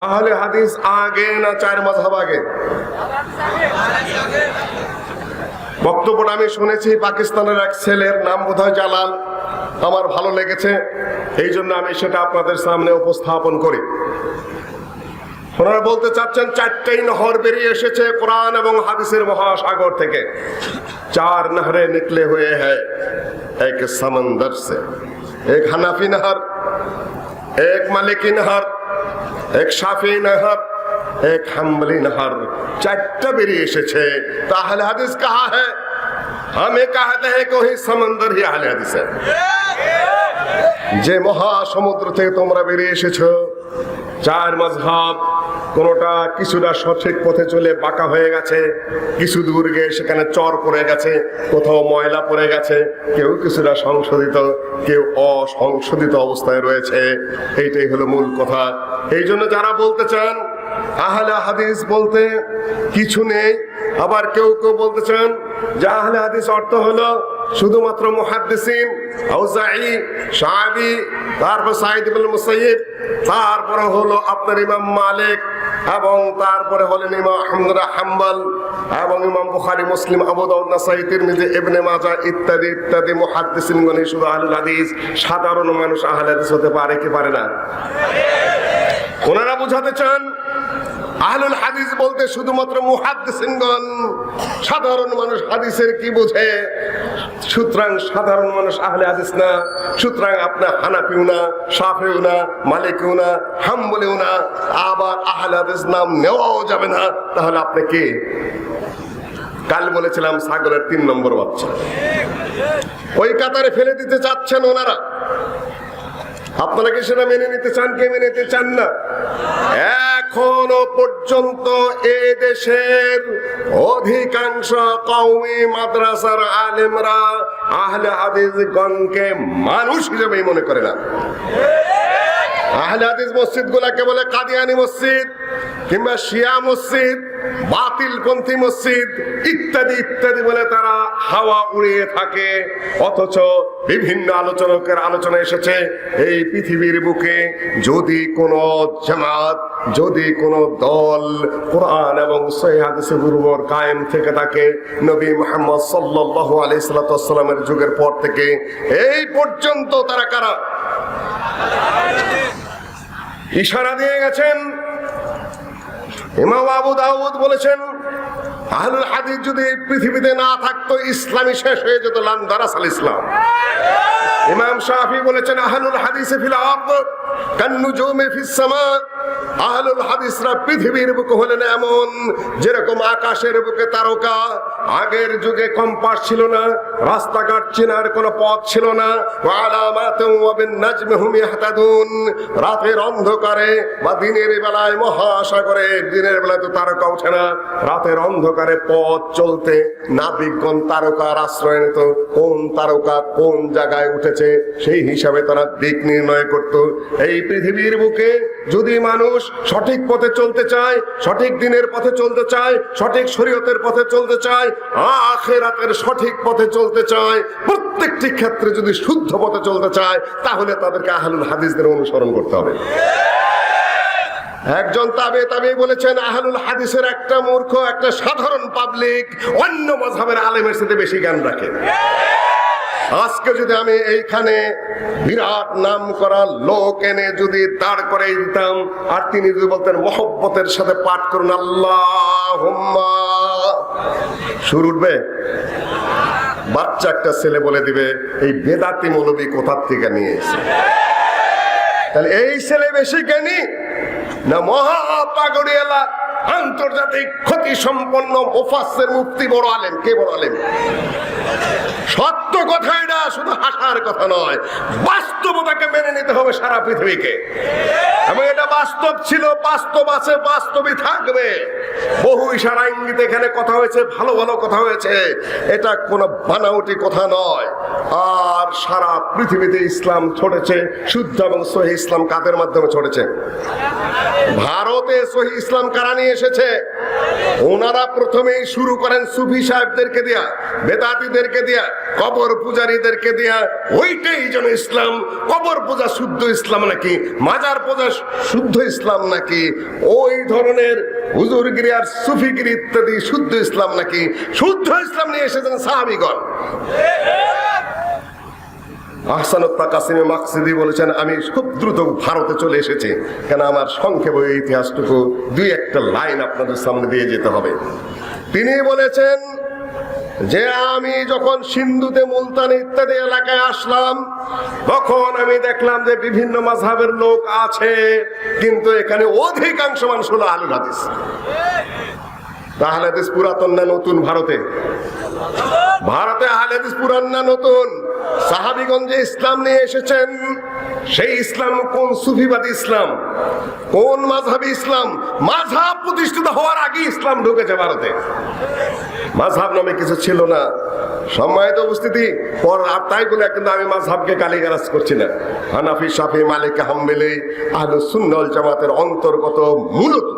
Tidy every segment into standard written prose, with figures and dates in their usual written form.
আহলে হাদিস আগে না চার মাযহাব আগে? বক্তব্যটা আমি শুনেছি পাকিস্তানের এক ছেলের নাম বোধহয় জালাল, আমার ভালো লেগেছে, এই জন্য আমি সেটা আপনাদের সামনে উপস্থাপন করি। ওনারা বলতে চাচ্ছেন চারটেই নহর বেরিয়ে এসেছে কোরআন এবং হাদিসের মহাসাগর থেকে। চার নহরে নিকলে হুয়ে হ্যায় এক সমন্দর সে, এক হানাফি নহর, এক মালিকি নহর, এক শাফি নহর, এক হাম্বলি নহর। চারটা বেরিয়ে এসেছে। তো আহলে হাদিস কাহা হ্যায়? हमें कहते हैं कि वही समंदर ही আহলে হাদিস है। যে মহাসমুদ্র থেকে তোমরা বেরিয়ে এসেছো, চার মাযহাব কোনটা কিছুটা সঠিক পথে চলে বাঁকা হয়ে গেছে, কিছু দূর গিয়ে সেখানে চর পড়ে গেছে, কোথাও ময়লা পড়ে গেছে, কেউ কিছুটা সংশোধিত, কেউ অসংশোধিত অবস্থায় রয়েছে। এইটাই হলো মূল কথা। এই জন্য যারা বলতে চান আহলে হাদিস বলতে কিছু নেই, আবার কেউ কেউ বলতে চান যে আহলে হাদিস অর্থ হলো শুধুমাত্র মুহাদ্দিসিন, আউজাঈ, শাআবী, তারপর সাঈদ ইবনে মুসাইয়্যিব, তারপরে হলো আপনার ইমাম মালিক, এবং তারপরে হলেন ইমাম আহমদ বিন হাম্বল, এবং ইমাম বুখারী, মুসলিম, আবু দাউদ, নাসাঈ, তিরমিজি, ইবনে মাজাহ ইত্যাদি ইত্যাদি মুহাদ্দিসিনগণই শুধু আহলুল হাদিস। সাধারণ মানুষ আহলে হাদিস হতে পারে কি পারে না? ওনারা বুঝাতে চান আহলুল হাদিস বলতে শুধুমাত্র মুহাদ্দিসিনগণ, সাধারণ মানুষ হাদিসের কি বোঝে? সুতরাং সাধারণ মানুষ আহলে হাদিস না। সুতরাং আপনার হানাফিও না, শাফিও না, মালিকিও না, হাম্বলিও না, আবার আহলে হাদিস নাম নেওয়াও যাবে না। তাহলে আপনি কে? কাল বলেছিলাম ছাগলের 3 নম্বর বাচ্চা। ওই কাতারে ফেলে দিতে চাচ্ছেন ওনারা। আপনারা কি সেটা মেনে নিতে চান? কে মেনে নিতে চান না? এখনো পর্যন্ত এ দেশের অধিকাংশ কওমি মাদ্রাসার আলেমরা আহলে হাদিস গণকে মানুষ হিসেবেই মনে করে না। আহলে হাদিস মসজিদ গুলাকে বলে কাদিয়ানি মসজিদ, কিংবা শিয়া মসজিদ, বাতিলপন্থী মসজিদ ইত্যাদি ইত্যাদি বলে তারা হাওয়া উড়িয়ে থাকে। অথচ বিভিন্ন আলোচকের আলোচনা এসেছে এই পৃথিবীর বুকে যদি কোন জামাত, যদি কোন দল কোরআন এবং সহিহ হাদিসের উপর কায়েম থেকে থাকে, নবী মুহাম্মদ সাল্লাল্লাহু আলাইহি সাল্লামের যুগের পর থেকে এই পর্যন্ত তারা কারা? ইশারা দিয়ে গেছেন। ইমাম আবু দাউদ বলেছেন আহলুল হাদিস যদি পৃথিবীতে না থাকতো ইসলামই শেষ হয়ে যেত, লান দারাসাল ইসলাম। ইমাম শাফি বলেছেন আহলুল হাদিস ফিল আরদ কান্নুজুমি ফিস সামা। আহলুল হাদিসরা পৃথিবীর বুকে হলেন এমন যেরকম আকাশের বুকে তারকা। আগের যুগে কম্পাস ছিল না, রাস্তাঘাট চেনার কোনো পথ ছিল না। ওয়া আলামাতুন ওয়া বিন নাজমি হুম ইয়াহতাদুন। রাতের অন্ধকারে বা দিনের বেলায় মহাসাগরে, দিনের বেলায় তো তারকা ওঠে না, রাতের অন্ধকারে পথ চলতে নাবিকগণ তারকার আশ্রয় নিত। কোন তারকা কোন জায়গায় উঠেছে সেই হিসাবে তারা দিক নির্ণয় করত। এই পৃথিবীর বুকে যদি মানুষ সঠিক পথে চলতে চায়, সঠিক দিনের পথে চলতে চায়, সঠিক শরীয়তের পথে চলতে চায়, আখিরাতের সঠিক পথে চলতে চায়, প্রত্যেকটি ক্ষেত্রে যদি শুদ্ধ পথে চলতে চায়, তাহলে তাদেরকে আহলুল হাদিসদের অনুসরণ করতে হবে। একজন তাবেঈ বলেছেন আহলুল হাদিসের একটা মূর্খ, একটা সাধারণ পাবলিক অন্য মাযহাবের আলেমের সাথে বেশি জ্ঞান রাখে। আজকে যদি আমি এইখানে বিরাট নাম করা লোক এনে যদি দাঁড় করে দিতাম, আর তিনি যদি বলতেন মহব্বতের সাথে পাঠ করুন আল্লাহুম্মা, সুর উঠবে? বাচ্চা একটা ছেলে বলে দিবে এই বেদাতি মৌলবী কোথার থেকে নিয়ে এসেছে। তাহলে এই ছেলে বেশি জ্ঞানী না মহাপাগড়িয়ালা আন্তর্জাতিক খ্যাতি সম্পন্ন মুফাসসির মুফতি বড় আলেম? কে বড় আলেম? সত্য কথা, এটা শুধু হাসার কথা নয়, বাস্তবতাকে মেনে নিতে হবে সারা পৃথিবীকে। এবং এটা বাস্তব ছিল, বাস্তব আছে, বাস্তবই থাকবে। বহু ইশারা ইঙ্গিত এখানে কথা হয়েছে, ভালো ভালো কথা হয়েছে, এটা কোনো বানাউটি কথা নয়। আর সারা পৃথিবীতে ইসলাম ছড়েছে, শুদ্ধ এবং সহিহ ইসলাম কাদের মাধ্যমে ছড়েছে? ভারতে সহিহ ইসলাম কারা নিয়ে এসেছে? ওনারা প্রথমেই শুরু করেন সুফি সাহেবদেরকে দিয়া, বেদাতীদেরকে দিয়া, কবর পূজারীদেরকে দিয়া। ওইটাই যেন ইসলাম। কবর পূজা শুদ্ধ ইসলাম নাকি, মাজার পূজা শুদ্ধ ইসলাম নাকি, ওই ধরনের হুজুরগিরি আর সুফিগিরি ইত্যাদি শুদ্ধ ইসলাম নাকি? শুদ্ধ ইসলাম নিয়ে এসেছেন সাহাবীগণ। আহসানুত কাসিমে মাকসিদি বলেছেন, আমি খুব দ্রুত ভারতে চলে এসেছি, কেন আমার সংক্ষেপ ওই ইতিহাসটুকু দুই একটা লাইন আপনাদের সামনে দিয়ে যেতে হবে। তিনি বলেছেন যে আমি যখন সিন্ধুতে, মুলতান ইত্যাদি এলাকায় আসলাম, তখন আমি দেখলাম যে বিভিন্ন মাযহাবের লোক আছে, কিন্তু এখানে অধিকাংশ মানুষ হলো আহলুল হাদিস। আহলে হাদিস পুরাতন না নতুন? ভারতে আহলে হাদিস পুরান না নতুন? সাহাবীগণ যে ইসলাম নিয়ে এসেছেন, সেই ইসলাম কোন সুফিবাদী ইসলাম, কোন মাযহাবী ইসলাম? মাযহাব প্রতিষ্ঠিত হওয়ার আগে ইসলাম ঢুকেছে ভারতে। মাযহাব নামে কিছু ছিল না। সম্মানিত উপস্থিতি, তাই বলে কিন্তু আমি মাযহাবকে গালিগালাজ করছি না। হানাফি, শাফি, মালিকি, হাম্বলি আহলুস সুন্নাহ ওয়াল জামাতের অন্তর্গত মূলত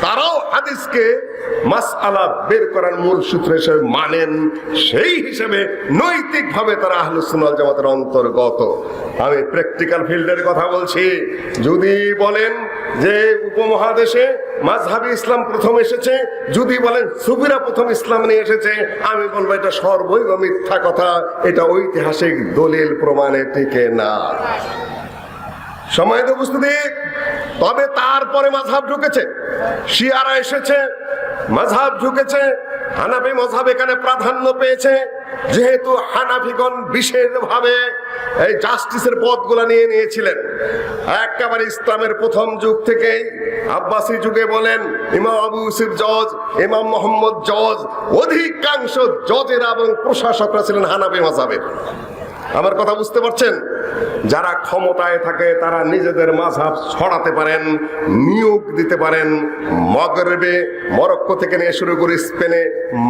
তারাও হাদিসকে মাসআলা বের করার মূল সূত্র হিসেবে মানেন, সেই হিসেবে নৈতিকভাবে তারা আহলুস সুন্নাহ ওয়াল জামাতের অন্তর্গত। আমি প্র্যাকটিক্যাল ফিল্ডের কথা বলছি। যদি বলেন যে উপমহাদেশে মাযহাবী ইসলাম প্রথম এসেছে, যদি বলেন সুফিরা প্রথম ইসলাম নিয়ে এসেছে, আমি বলবো এটা সর্বৈব মিথ্যা কথা। এটা ঐতিহাসিক দলিল প্রমাণে টিকে না। সম্মানিত উপস্থিতি, তবে তারপরে মাযহাব ঢুকেছে, শিয়ারা এসেছে, মাযহাব ঢুকেছে, হানাফি মাযহাব এখানে প্রাধান্য পেয়েছে। যেহেতু হানাফিগণ বিশেষভাবে এই জাস্টিসের পদগুলা নিয়ে নিয়েছিলেন একেবারে ইসলামের প্রথম যুগ থেকেই, আব্বাসী যুগে বলেন ইমাম আবু ইউসুফ জজ, ইমাম মোহাম্মদ জজ, অধিকাংশ জজেরা এবং প্রশাসকরা ছিলেন হানাফি মাযহাবের। আমার কথা বুঝতে পারছেন? যারা ক্ষমতায় থাকে তারা নিজেদের মাযহাব ছড়াতে পারেন, নিয়োগ দিতে পারেন। মগরেবে, মরক্কো থেকে নিয়ে শুরু করে স্পেনে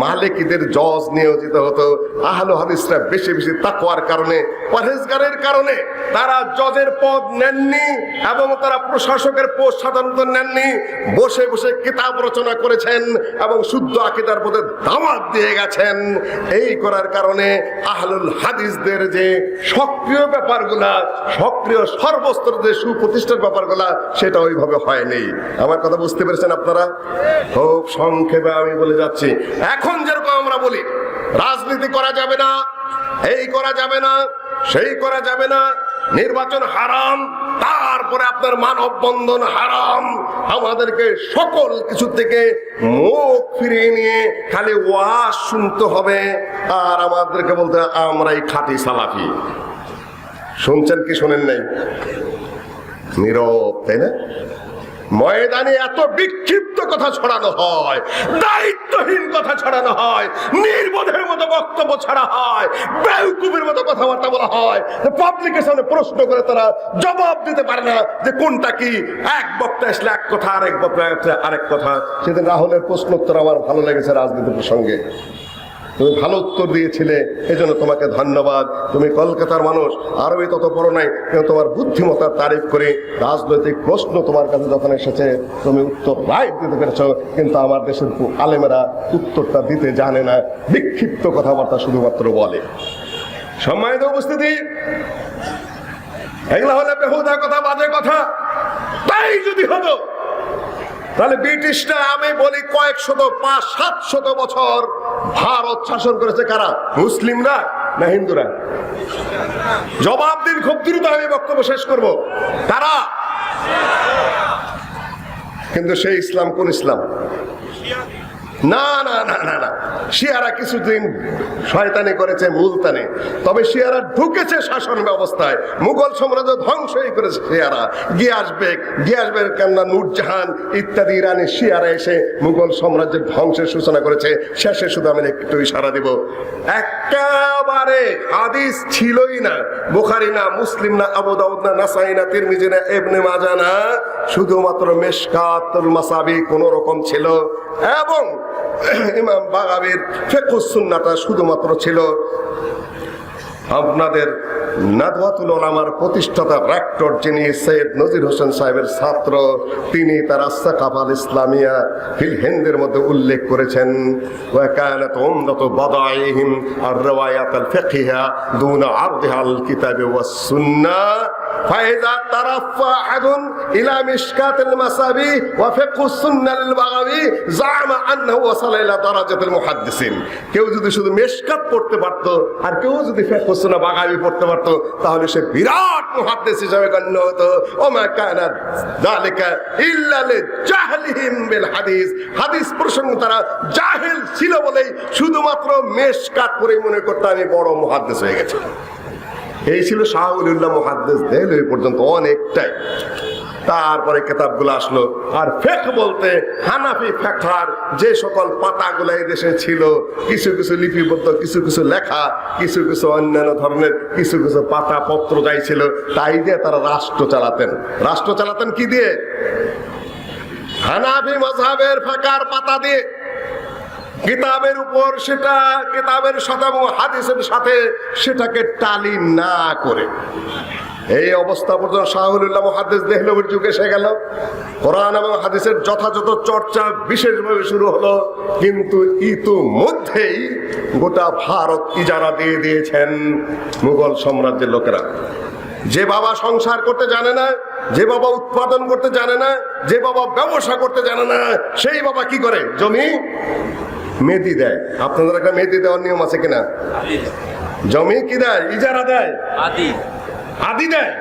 মালিকিদের জজ নিয়োজিত হতো। আহলে হাদিসরা বেশি বেশি তাকওয়ার কারণে, পরহেজগারের কারণে তারা জজের পদ নেননি এবং তারা প্রশাসকের পদ সাধারণত নেননি। বসে বসে কিতাব রচনা করেছেন এবং শুদ্ধ আকীদার পথে দাওয়াত দিয়ে গেছেন। এই করার কারণে আহলুল হাদিসদের যে সক্রিয় ব্যাপারগুলা, সক্রিয় সর্বস্তর যে সুপ্রতিষ্ঠার ব্যাপারগুলা, সেটা ওইভাবে হয়নি। আমার কথা বুঝতে পেরেছেন আপনারা? খুব সংক্ষেপে আমি বলে যাচ্ছি। এখন যেরকম আমরা বলি রাজনীতি করা যাবে না, এই করা যাবে না, সেই করা যাবে না, নির্বাচন হারাম, তারপরে আপনার মানববন্ধন হারাম, আমাদেরকে সকল কিছু থেকে মুখ ফিরিয়ে নিয়ে খালি ওয়াজ শুনতে হবে আর আমাদেরকে বলতে আমরাই খাঁটি সালাফি। শুনছেন কি শোনেন নাই? নীরব, তাই না? ময়দানে এত বিক্ষিপ্ত কথা ছড়ানো হয়, দায়িত্বহীন কথা ছড়ানো হয়, নির্বোধের মতো বক্তব্য ছাড়া হয়, বেউকুফের মতো কথাবার্তা বলা হয়, পাবলিকের সামনে প্রশ্ন করে তারা জবাব দিতে পারে না যে কোনটা কি। এক বক্তা আসলে এক কথা, আরেক বক্তা আসলে আরেক কথা। সেদিন রাহুলের প্রশ্ন উত্তর আমার ভালো লেগেছে রাজনীতি প্রসঙ্গে। তুমি ভালো উত্তর দিয়েছিলে, এজন্য তোমাকে ধন্যবাদ। তুমি কলকাতার মানুষ, আরবি তত পড়ো নাই, কিন্তু তোমার বুদ্ধিমত্তার তারিফ করে রাজনৈতিক প্রশ্ন তোমার কাছে যখন এসেছে তুমি উত্তর রাইট দিতে পেরেছ, কিন্তু আমার দেশের আলেমেরা উত্তরটা দিতে জানে না, বিক্ষিপ্ত কথাবার্তা শুধুমাত্র বলে। সম্মানিত উপস্থিতি, এগুলা হলে বেহুদা কথা, বাজে কথা। তাই যদি হতো তাহলে ব্রিটিশরা, আমি বলি কয়েক শত, 500-700 বছর ভারত শাসন করেছে কারা? মুসলিমরা না হিন্দুরা? জবাব দিন, খুব দ্রুত আমি বক্তব্য শেষ করব। কারা? কিন্তু সেই ইসলাম কোন ইসলাম? না না না না না, শিয়ারা কিছুদিন শয়তানি করেছে মুলতানে, তবে শিয়ারা ঢুকেছে শাসন ব্যবস্থায়। মুঘল সাম্রাজ্য ধ্বংসই করেছে শিয়ারা। গিয়াসবেক কেননা নূরজাহান ইত্যাদি ইরানি শিয়ারা এসে মুঘল সাম্রাজ্যের ধ্বংসের সূচনা করেছে। শেষে শুধু আমি একটু ইশারা দিব, একেবারে হাদিস ছিলই না, বুখারী না, মুসলিম না, আবু দাউদ না, নাসাই না, তিরমিজি না, ইবনে মাজাহ না, শুধুমাত্র মিশকাতুল মাসাবি কোন রকম ছিল এবং ইমাম বাগাবীর ফিকহুস সুন্নাহটা শুধুমাত্র ছিল। আপনাদের নাদওয়াতুল উলামার প্রতিষ্ঠাতা রেক্টর যিনি সৈয়দ নজির হোসেন সাহেবের ছাত্র, তিনি তার আস-সাকাফাল ইসলামিয়া ফিল হিন্দের মধ্যে উল্লেখ করেছেন, ওয়া কানাত উমদাতু বাদাইহিম আর-রিওয়ায়াত আল-ফিকহিয়া দুনা আরদিহা আল-কিতাব ওয়াস সুন্নাহ ফাইযা তারাফা আহাদুন ইলা মিশকাতিল মাসাবি ওয়া ফিকহুস সুন্নাহ লিল-বাগাবী জাআমা আন্নাহু ওয়াসালা ইলা দারাজাতিল মুহাদ্দিসিন। কেউ যদি শুধু মিশকাত পড়তে পারত আর কেউ যদি ফিকহুস সুন্নাহ বাগাবী পড়তে পারত তাহলে সে বিরাট মুহাদ্দিস হিসেবে গণ্য হতো। ওমা কানা যালিকা ইল্লা লিজাহলিহিম বিল হাদিস, হাদিস প্রসঙ্গে তারা জাহেল ছিল বলেই শুধুমাত্র মিশকাত পড়ে মনে করতে আমি বড় মুহাদ্দিস হয়ে গেছি। এই ছিল শাহ ওলিউল্লাহ মুহাদ্দিস দেহলভী পর্যন্ত অনেকটাই। তারপরে কিতাবগুলো আসলো, আর ফিকহ বলতে হানাফি ফিকহার যে সকল পাতাগুলো এই দেশে ছিল, কিছু কিছু লিপিবদ্ধ, কিছু কিছু লেখা, কিছু কিছু অন্যান্য ধরনের কিছু কিছু পাতা পত্র যাই ছিল, তাই দিয়ে তারা রাষ্ট্র চালাতেন। রাষ্ট্র চালাতেন কি দিয়ে? হানাফি মাযহাবের ফিকহার পাতা দিয়ে। কিতাবের উপর সেটা, কিতাবের সাথে এবং হাদিসের সাথে সেটাকে টালি না করে এই অবস্থা পর্যন্ত শাহ ওলিউল্লাহ মুহাদ্দিস দেহলভীর যুগে এসে গেল। কোরআন এবং হাদিসের যথাযথ চর্চা বিশেষভাবে শুরু হলো, কিন্তু ইতিমধ্যেই গোটা ভারত ইজারা দিয়ে দিয়েছেন মুঘল সাম্রাজ্যের লোকেরা। যে বাবা সংসার করতে জানে না, যে বাবা উৎপাদন করতে জানে না, যে বাবা ব্যবসা করতে জানে না, সেই বাবা কি করে? জমি মেদি দেয়। আপনাদের একটা মেদি দেওয়ার নিয়ম আছে কিনা? জমি কি দেয়? ইজারা দেয়, আদি দেয়।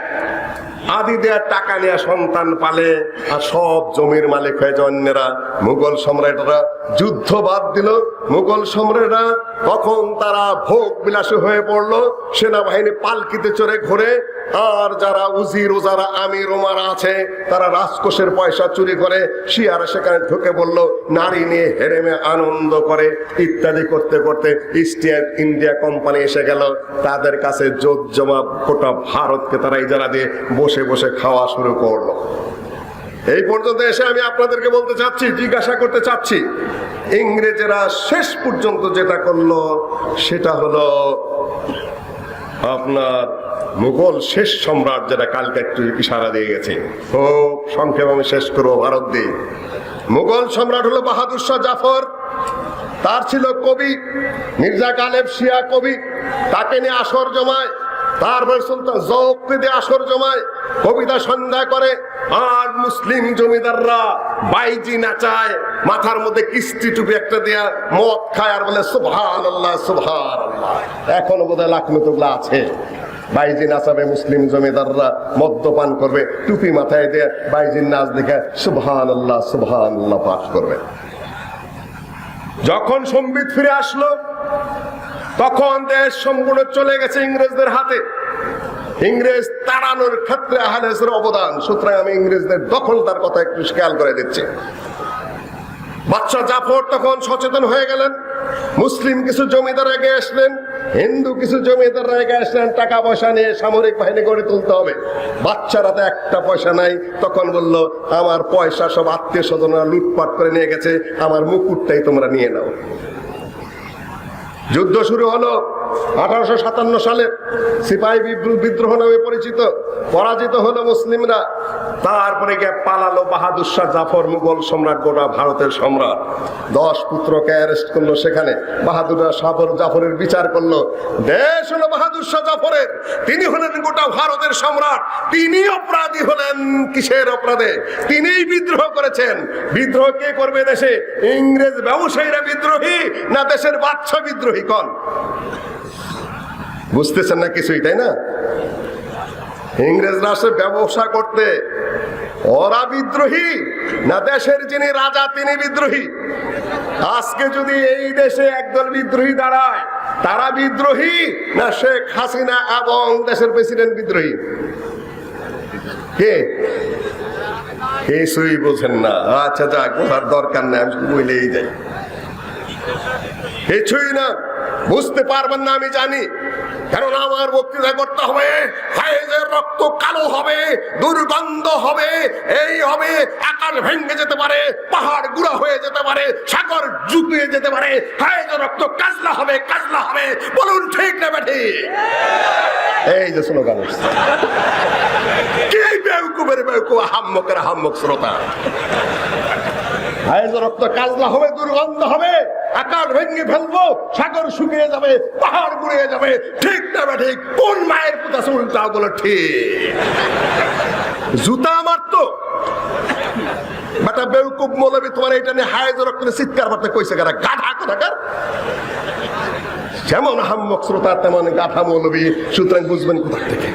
আদি দেওয়ার টাকা নিয়ে সন্তান পালে আর সব জমির মালিক হয়ে যায় অন্যেরা। মুঘল সম্রাটরা যুদ্ধ বাদ দিল। মুঘল সম্রাটরা তখন তারা ভোগ বিলাসী হয়ে পড়লো, সেনাবাহিনী পালকিতে চড়ে ঘোরে, আর যারা উজির ও যারা আমির ওমারা আছে তারা রাজকোষের পয়সা চুরি করে, শিয়ারা সেখানে ঢুকে বলল, নারী নিয়ে হেরেমে আনন্দ করে ইত্যাদি করতে করতে ইস্ট ইন্ডিয়া কোম্পানি এসে গেল। তাদের কাছে জোত জমা গোটা ভারতকে তারা ইজারা দিয়ে বসে বসে খাওয়া শুরু করলো। এই পর্যন্ত এসে আমি আপনাদেরকে বলতে চাচ্ছি, জিজ্ঞাসা করতে চাচ্ছি, ইংরেজেরা শেষ পর্যন্ত যেটা করলো সেটা হলো আপনার মুঘল শেষ সম্রাট, যেটা কালকে একটু ইশারা দিয়ে গেছে, খুব সংক্ষেপে আমি শেষ করবো ভারত দিয়ে। মুঘল সম্রাট হলো বাহাদুর শাহ জাফর। তার ছিল কবি মির্জা গালেব শিয়া কবি, তাকে নিয়ে আসর জমায়। তারপরে সুলতান জৌকরিদে আসর জমায়, কবিতা সন্ধ্যা করে। আর মুসলিম জমিদাররা বাইজি নাচায়, মাথার মধ্যে কিস্তি টুপি একটা দেয়া, মদ খায় আর বলে সুবহানাল্লাহ সুবহানাল্লাহ। এখনো বোধহয় লাখনতুগুলা আছে। বাইজি নাচাবে, মুসলিম জমিদাররা মদ্যপান করবে, টুপি মাথায় দিয়ে বাইজির নাচ দেখে সুবহানাল্লাহ সুবহানাল্লাহ পাঠ করবে। যখন সম্বিত ফিরে আসলো তখন দেশ সম্পূর্ণ চলে গেছে ইংরেজদের হাতে। ইংরেজ তাড়ানোর ক্ষেত্রে আহলে হাদিসের অবদান। সুতরাং আমি ইংরেজদের দখলদার কথা একটু খেয়াল করে দিচ্ছি। বাদশাহ জাফর তখন সচেতন হয়ে গেলেন। মুসলিম কিছু জমিদার আগে আসলেন, হিন্দু কিছু জমিদার আগে আসলেন, টাকা পয়সা নিয়ে সামরিক বাহিনী গড়ে তুলতে হবে। বাচ্চারা তো একটা পয়সা নাই, তখন বলল, আমার পয়সা সব আত্মীয় স্বজনরা লুটপাট করে নিয়ে গেছে, আমার মুকুটটাই তোমরা নিয়ে নাও। যুদ্ধ শুরু হলো 1857 সালে, সিপাহী বিদ্রোহ নামে পরিচিত। পরাজিত হলো মুসলিমরা। তারপরে গিয়ে পালালো বাহাদুর শাহ জাফর, মুঘল সম্রাট, গোটা ভারতের সম্রাট। 10 পুত্রকে অ্যারেস্ট করলো সেখানে। বাহাদুর শাহ জাফরের বিচার করলো। দেশ হলো বাহাদুর শাহ জাফরের, তিনি হলেন গোটা ভারতের সম্রাট। তিনি অপরাধী হলেন কিসের অপরাধে? তিনিই বিদ্রোহ করেছেন। বিদ্রোহ কে করবে দেশে? ইংরেজ ব্যবসায়ীরা বিদ্রোহী না দেশের বাদশা বিদ্রোহী? কোন বুঝতেছেন না কিছুই, তাই না? ইংরেজরা আসে ব্যবসা করতে, ওরা বিদ্রোহী না দেশের যিনি রাজা তিনি বিদ্রোহী? আজকে যদি এই দেশে একদল বিদ্রোহী দাঁড়ায়, তারা বিদ্রোহী না শেখ হাসিনা এবং দেশের প্রেসিডেন্ট বিদ্রোহী? কে? কিছুই বোঝেন না। আচ্ছা যাক, বোঝার দরকার নেই, আমি বলেই যাই। কিছুই না, বুঝতে পারবেন না আমি জানি। কেননা আমার বক্তৃতা করতে হবে, হায়েজের রক্ত কালো হবে, দুর্গন্ধ হবে, এই হবে, আকাশ ভেঙে যেতে পারে, পাহাড় গুঁড়া হয়ে যেতে পারে, সাগর ডুবে যেতে পারে, হায়েজের রক্ত কাজলা হবে, কাজলা হবে। বলুন ঠিক না বেঠি? এই যে স্লোগান কি বেউকুবের বেউকুব, হাম্মকের হাম্মক শ্রোতা। হায়েজের রক্ত কাজলা হবে, দুর্গন্ধ হবে, আকাশ ভেঙে ফেলবো, সাগর শুকিয়ে যাবে, পাহাড় গুড়িয়ে যাবে। ঠিক না বেঠি? কোন মায়ের পুতা উল্টা বলো ঠিক? জুতা মারতো বেটা বেউকুব মৌলবী, তোমার এটা নিয়ে হায়েজের রক্ত চিৎকার করতে কইছে কারা? গাধা কোথাকার। যেমন হাম্মক শ্রোতা তেমন গাধা মৌলবী, সুতরাং বুঝবেন কোথা থেকে।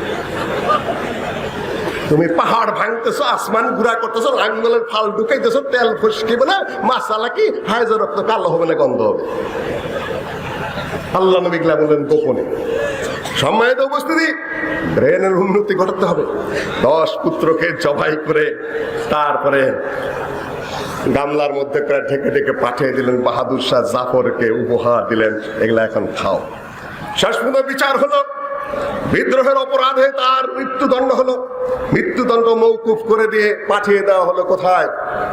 তুমি পাহাড় ভাঙতেছো, আসমান গুড়া করতেছো, লাঙ্গলের ফাল ঢুকাইতেছো, তেল ফসকিবে না, মাসালা কি হায়েজের রক্ত কালো হবে না গন্ধ হবে? আল্লাহ নবী বললেন গোপনে। সম্মানিত উপস্থিতি, ব্রেনের উন্নতি ঘটাতে হবে। 10 পুত্রকে জবাই করে তারপরে গামলার মধ্যে করে ঢেকে ঢেকে পাঠিয়ে দিলেন বাহাদুর শাহ জাফরকে, উপহার দিলেন, এগুলা এখন খাও। শেষ পর্যন্ত বিচার হলো, বিদ্রোহের অপরাধে তার মৃত্যুদণ্ড হলো। মৃত্যুদণ্ড মওকুফ করে দিয়ে পাঠিয়ে দেওয়া হলো কোথায়?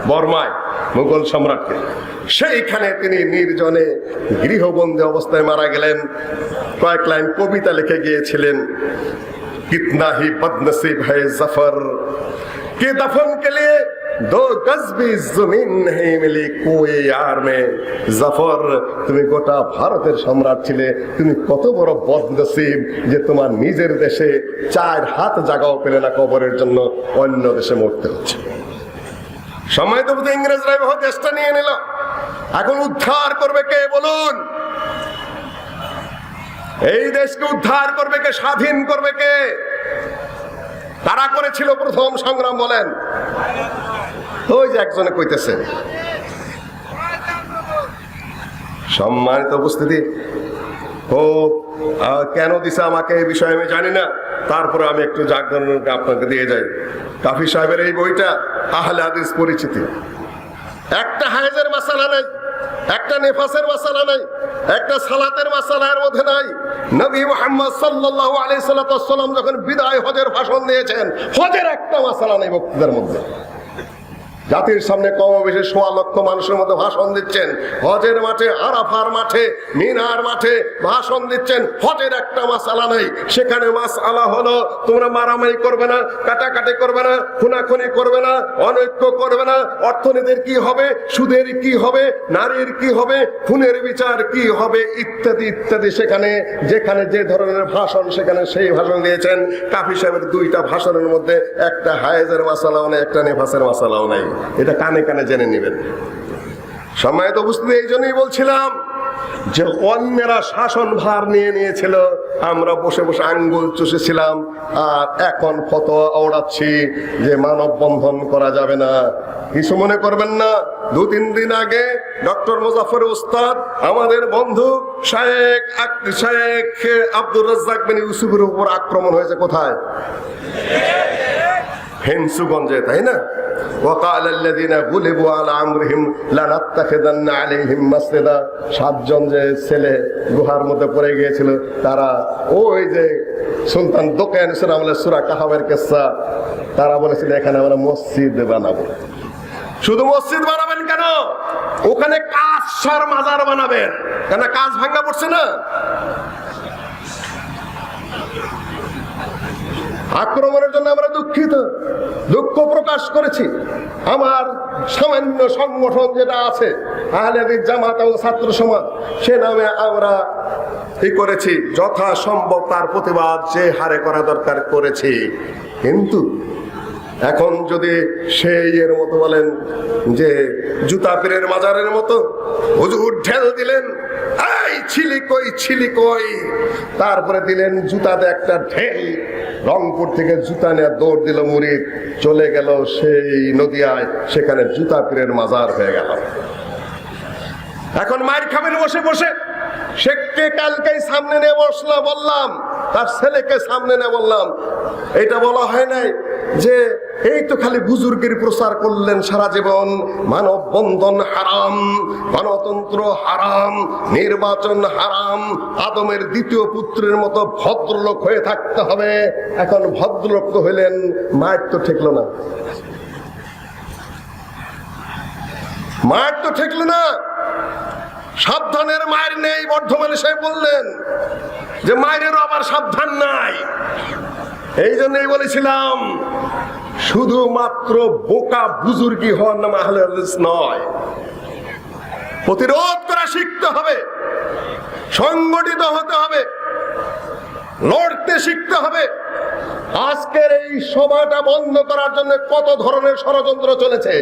বর্মায়, মুঘল সম্রাটকে। সেইখানে তিনি নির্জনে গৃহবন্দী অবস্থায় মারা গেলেন। কয়েক লাইন কবিতা লিখে গিয়েছিলেন, কিতনা হি বদনসিব হ্যায় জাফর কে দফন কে লিয়ে 2 গজ ভি জমিন নেই মিলি কোই ইয়ার মে। জাফর, তুমি গোটা ভারতের সম্রাট ছিলে, তুমি কত বড় বদনসিব যে তোমার নিজের দেশে 4 হাত জায়গাও পেলে না কবরের জন্য, অন্য দেশে মরতে হচ্ছে। সময় তো ইংরেজরা দেশটা নিয়ে নিল, এখন উদ্ধার করবে কে বলুন? এই দেশকে উদ্ধার করবে কে? স্বাধীন করবে কে? তারা করেছিল প্রথম সংগ্রাম বলেন? ওই যে একজনে কইতেছে। সম্মানিত উপস্থিতি, ও কেন দিছে আমাকে এই বিষয়ে আমি জানি না, তারপরে আমি একটু জাগরণ আপনাকে দিয়ে যাই। কাফি সাহেবের এই বইটা আহলে হাদিস পরিচিতি। একটা হায়েজের মাসালা নাই, একটা নেফাসের মাসালা নাই, একটা সালাতের মাসালা এর মধ্যে নাই। নবী মুহাম্মদ সাল্লাল্লাহু আলাইহি সাল্লাম যখন বিদায় হজের ভাষণ দিয়েছেন, হজের একটা মাসালা নেই বক্তৃতার মধ্যে। জাতির সামনে কম বেশি 1.25 লক্ষ মানুষের মধ্যে ভাষণ দিচ্ছেন, হজের মাঠে, আরাফার মাঠে, মিনার মাঠে ভাষণ দিচ্ছেন, হজের একটা মাসালা নাই। সেখানে মাসালা হলো তোমরা মারামারি করবে না, কাটাকাটি করবে না, খুনাখুনি করবে না, অনৈক্য করবে না, অর্থনীতির কি হবে, সুদের কি হবে, নারীর কি হবে, খুনের বিচার কি হবে, ইত্যাদি ইত্যাদি। সেখানে যেখানে যে ধরনের ভাষণ, সেখানে সেই ভাষণ দিয়েছেন। কাফি সাহেবের 2টা ভাষণের মধ্যে একটা হায়েজের মাসালাও নেই, একটা নেফাসের মাসালাও নাই। এটা কানে কানে জেনে নেবেন। সম্মানিত উপস্থিতি, এই জন্যই বলছিলাম যে অন্যেরা শাসন ভার নিয়ে নিয়েছিল, আমরা বসে বসে আঙ্গুল চুষেছিলাম, আর এখন ফতোয়া ওড়াচ্ছি যে মানববন্ধন করা যাবে না। কিছু মনে করবেন না, 2-3 দিন আগে ডক্টর মুজাফফর উস্তাদ আমাদের বন্ধু শায়েখ আব্দুর রাজ্জাক বিন ইউসুফের উপর আক্রমণ হয়েছে। কোথায়? হেমসুগঞ্জে, তাই না? وقال الذين غلبوا على امرهم لنتخذن عليهم مسجدا। 7 জন যে ছেলে গুহার মধ্যে পড়ে গিয়েছিল, তারা ওই যে সুলতান দোকান সূরা কাহাবের কিসসা, তারা বলেছিল এখানে আমরা মসজিদ বানাবো। শুধু মসজিদ বানাবেন কেন? ওখানে কাঁসার মাজার বানাবেন, কেন কাঁচ ভাঙা পড়ছে না? আক্রমণের জন্য আমরা দুঃখিত, দুঃখ প্রকাশ করেছি। আমার সামান্য সংগঠন যেটা আছে আহলে হাদিস জামাত এবং ছাত্র সমাজ, সে নামে আমরা কি করেছি, যথাসম্ভব তার প্রতিবাদ যে হারে করা দরকার করেছি। কিন্তু এখন যদি সেই এর মতো বলেন যে জুতা পীরের মাজারের মতো হুজুর ঢেল দিলেন, এই ছিলি কই, তারপরে দিলেন জুতাতে একটা ঢেল, রংপুর থেকে জুতা নিয়ে দৌড় দিল মুরিদ, চলে গেল সেই নদিয়ায়, সেখানে জুতা পীরের মাজার হয়ে গেল। এখন মায়ের খাবেন বসে বসে। শেখকে কালকেই সামনে নিয়ে বললাম, তার ছেলেকে সামনে নিয়ে বললাম, এটা বলা হয় নাই যে এই তো খালি বুজুর্গের প্রচার করলেন সারা জীবন, মানববন্ধন হারাম, গণতন্ত্র হারাম, নির্বাচন হারাম, আদমের দ্বিতীয় পুত্রের মতো ভদ্রলোক হয়ে থাকতে হবে। এখন ভদ্রলোক তো হইলেন, মায়ের তো ঠেকলো না, মায়ের তো ঠেকলো না। সাবধানের মায়ের নেই, বর্ধমানে সে বললেন যে মায়েরও আবার সাবধান নাই। এই জন্যই বলেছিলাম শুধুমাত্র বোকা বুজুর্গি হওয়ার নাম আহলে হাদিস নয়, প্রতিরোধ করা শিখতে হবে, সংগঠিত হতে হবে, লড়তে শিখতে হবে। আজকের এই সভাটা বন্ধ করার জন্য কত ধরনের ষড়যন্ত্র চলেছে।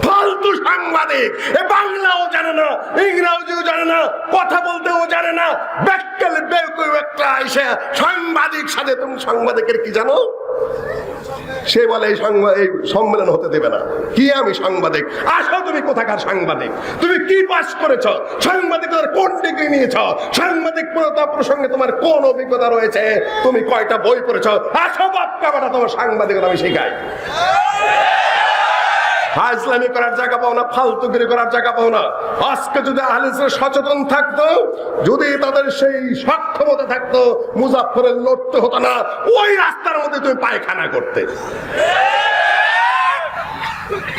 ফালতু সাংবাদিক, এ বাংলাও জানে না, ইংরেজিও জানে না, কথা বলতেও জানে না, ব্যাককেল বেকুব একটা এসে সাংবাদিক সাজে। তুমি সাংবাদিকের কি জানো? সে বলে এই সম্মেলন হতে দেবে না। কি আমি সাংবাদিক? আসো তুমি কোথাকার সাংবাদিক? তুমি কি পাস করেছ? সাংবাদিকতার কোন ডিগ্রি নিয়েছ? সাংবাদিকতা প্রসঙ্গে তোমার কোন অভিজ্ঞতা রয়েছে? তুমি কয়টা বই পড়েছ? আসো বাপ কাবাটা, তোমার সাংবাদিকতা আমি শেখাই। ইসলামী করার জায়গা পাও না, ফালতুগিরি করার জায়গা পাও না। আজকে যদি আহলে হাদিস সচেতন থাকতো, যদি তাদের সেই সক্ষমতা থাকতো, মুজাফফরের লড়তে হতো না, ওই রাস্তার মধ্যে তুমি পায়খানা করতে।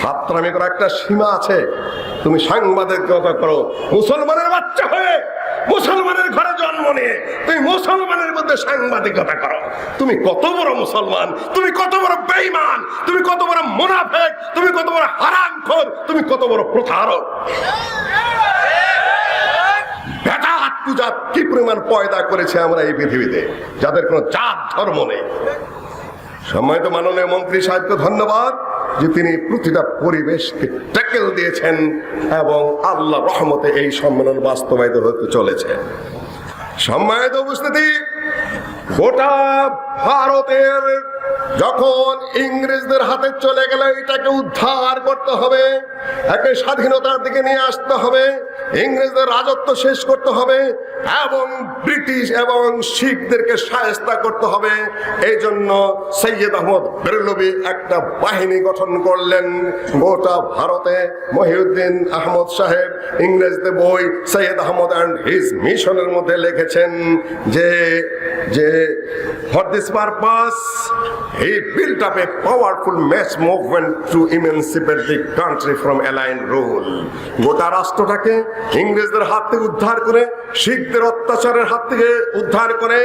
ফাত্রামি করার একটা সীমা আছে। তুমি সাংবাদিকতা করো মুসলমানের বাচ্চা হয়ে, মুসলমানের ঘরে জন্ম নিয়ে তুমি মুসলমানের মধ্যে সাংবাদিকতা করো। তুমি কত বড় মুসলমান, তুমি কত বড় বেঈমান, তুমি কত বড় মুনাফিক, তুমি কত বড় হারামখোর, তুমি কত বড় প্রতারক। বেদাত পূজা কি পরিমাণ পয়দা করেছে আমরা এই পৃথিবীতে, যাদের কোনো জাত ধর্ম নেই। সম্মানিত মাননীয় মন্ত্রী সাহেবকে ধন্যবাদ যে তিনি প্রতিটা পরিবেশকে ট্যাকেল দিয়েছেন এবং আল্লাহ রহমতে এই সম্মেলন বাস্তবায়িত হতে চলেছে। সম্মানিত উপস্থিতি, গোটা ভারতের যখন ইংরেজদের হাতে চলে গেল, এটাকে উদ্ধার করতে হবে, একে স্বাধীনতার দিকে নিয়ে আসতে হবে, ইংরেজদের রাজত্ব শেষ করতে হবে এবং ব্রিটিশ এবং শিখদেরকে শায়েস্তা করতে হবে। এই জন্য সৈয়দ আহমদ বেরলভী একটা বাহিনী গঠন করলেন গোটা ভারতে। মহিউদ্দিন আহমদ সাহেব ইংরেজদের বই সৈয়দ আহমদ অ্যান্ড হিজ মিশনের মধ্যে লিখেছেন যে যে for this purpose he built up a powerful mass movement to emancipate the country from alien rule. গোটা রাষ্ট্রটাকে ইংরেজদের হাত থেকে উদ্ধার করে, শিখদের অত্যাচারের হাত থেকে উদ্ধার করে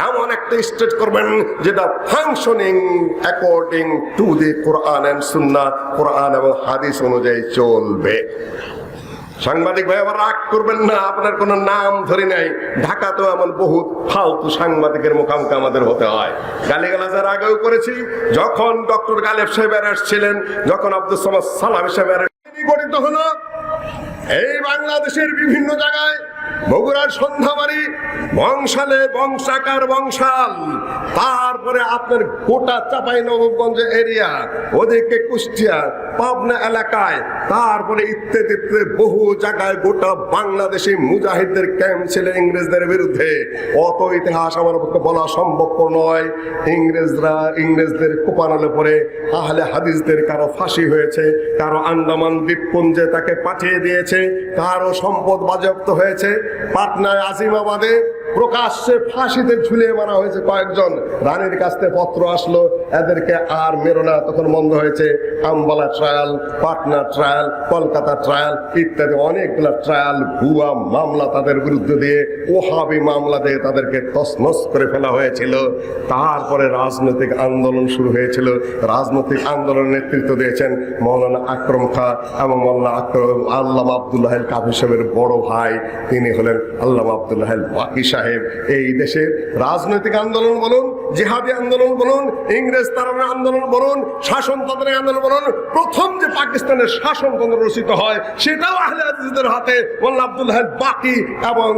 এমন একটা স্টেট করবেন যেটা functioning according to the Quran and Sunnah, Quran এবং হাদিস অনুযায়ী চলবে। সাংবাদিক ভাই আবার রাগ করবেন না, আপনার কোন নাম ধরে নাই। ঢাকাতেও এমন বহুত ফালতু সাংবাদিকের মুখোমুখি আমাদের হতে হয়। গালিগালাজের আগেও করেছি, যখন ডক্টর গালেব সাহেব ছিলেন, যখন আব্দুল সামাদ সালামি সাহেব গঠিত হলো, এই বাংলাদেশের বিভিন্ন জায়গায়, বগুড়ার সন্ধ্যাবাড়ি, বংশালে বংশাকার বংশাল, তারপরে আপনার গোটা চাঁপাইনবাবগঞ্জ এরিয়া, ওদিকে কুষ্টিয়া, পাবনা এলাকায়, তারপরে ইত্যাদি বহু জায়গায় গোটা বাংলাদেশি মুজাহিদদের ক্যাম্প ছিল ইংরেজদের বিরুদ্ধে। অত ইতিহাস আমার পক্ষে বলা সম্ভব নয়। ইংরেজদের কোপানলে পরে আহলে হাদিসদের কারো ফাঁসি হয়েছে, কারো আন্দামান দ্বীপপুঞ্জে তাকে পাঠিয়ে দিয়েছে, কারো সম্পদ বাজেয়াপ্ত হয়েছে। পাটনায় আজিমাবাদে প্রকাশ্যে ফাঁসিতে ঝুলিয়ে মারা হয়েছে কয়েকজন। রানীর কাছ থেকে পত্র আসলো এদেরকে আর মেরো না, তখন বন্ধ হয়েছে। Ambala trial, Patna trial, Kolkata trial ইত্যাদি অনেকগুলো ট্রায়াল, ভুয়া মামলা তাদের বিরুদ্ধে দিয়ে, ওহাবি মামলা দিয়ে তাদেরকে তছনছ করে ফেলা হয়েছিল। তারপরে রাজনৈতিক আন্দোলন শুরু হয়েছিল। রাজনৈতিক আন্দোলনের নেতৃত্ব দিয়েছেন মৌলানা আকরম খাঁ এবং মৌলানা আল্লামা আব্দুল্লাহ আল কাফি সাহেবের বড় ভাই, তিনি হলেন আল্লামা আব্দুল্লাহ আল বাকি সাহেব। এই দেশের রাজনৈতিক আন্দোলন বলুন, জিহাদি আন্দোলন বলুন, ইংরেজ তাড়ানোর আন্দোলন বলুন, শাসনতন্ত্রের আন্দোলন বলুন, প্রথম যে পাকিস্তানের শাসনতন্ত্র রচিত হয় সেটাও আহলে হাদিসদের হাতে মোল্লা আব্দুল্লাহ আল বাকি এবং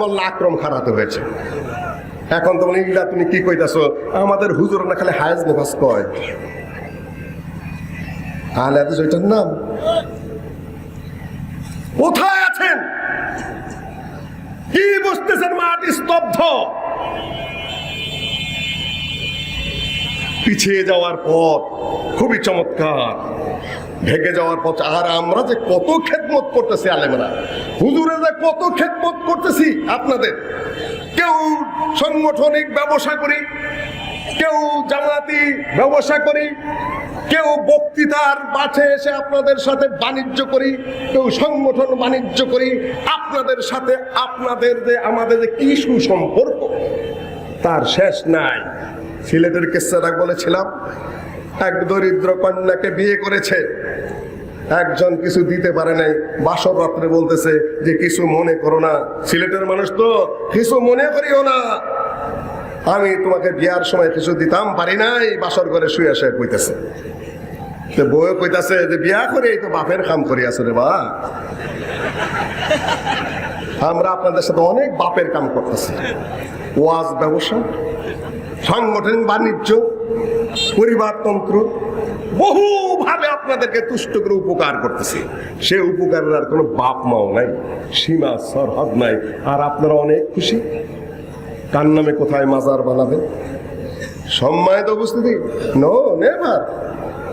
মোল্লা আকরম খাঁর হাতে হয়েছে। এখন তো ইংলা তুমি কি কইতাছো? আমাদের হুজুর না খালি হায়াজ নেফাজ কয়, আহলে হাদিস ওইটার নাম। কোথায় আছেন? কি বুঝতেছেন? মাটি স্তব্ধ। পিছিয়ে যাওয়ার পথ খুবই চমৎকার, ভেঙে যাওয়ার পথ। আর আমরা যে কত খেদমত করতেছি আলেমরা, হুজুরে যে কত খেদমত করতেছি আপনাদের। কেউ সাংগঠনিক ব্যবসা করি, কেউ জামাতি ব্যবসা করি, কেউ বক্তৃতার মাঠে এসে আপনাদের সাথে বাণিজ্য করি, কেউ সংগঠন বাণিজ্য করি আপনাদের সাথে। আপনাদের যে আমাদের যে কি সুসম্পর্ক তার শেষ নাই। সিলেটের কিস্সাটা বলেছিলাম, এক দরিদ্র কন্যাকে বিয়ে করেছে, একজন কিছু দিতে পারে নাই। বাসর রাত্রে বলতেছে যে কিছু মনে করো না, সিলেটের মানুষ তো, কিছু মনে করিও না, আমি তোমাকে বিয়ার সময় কিছু দিতাম পারি নাই। বাসর ঘরে শুয়ে শুয়ে কইতেছে, বউ কইতাছে যে বিয়া করে এই তো বাপের কাম করি আছে রে বা। আমরা আপনাদের সাথে অনেক বাপের কাম করতেছি, ওয়াজ, ব্যবসা, সাংগঠনিক বাণিজ্য, পরিবারতন্ত্র, বহুভাবে আপনাদেরকে তুষ্ট করে উপকার করতেছি। সে উপকারের আর কোনো বাপ মাও নাই, সীমা সরহদ নাই। আর আপনারা অনেক খুশি। কার নামে কোথায় মাজার বানাবেন? সম্মানিত উপস্থিতি, নো নেভার।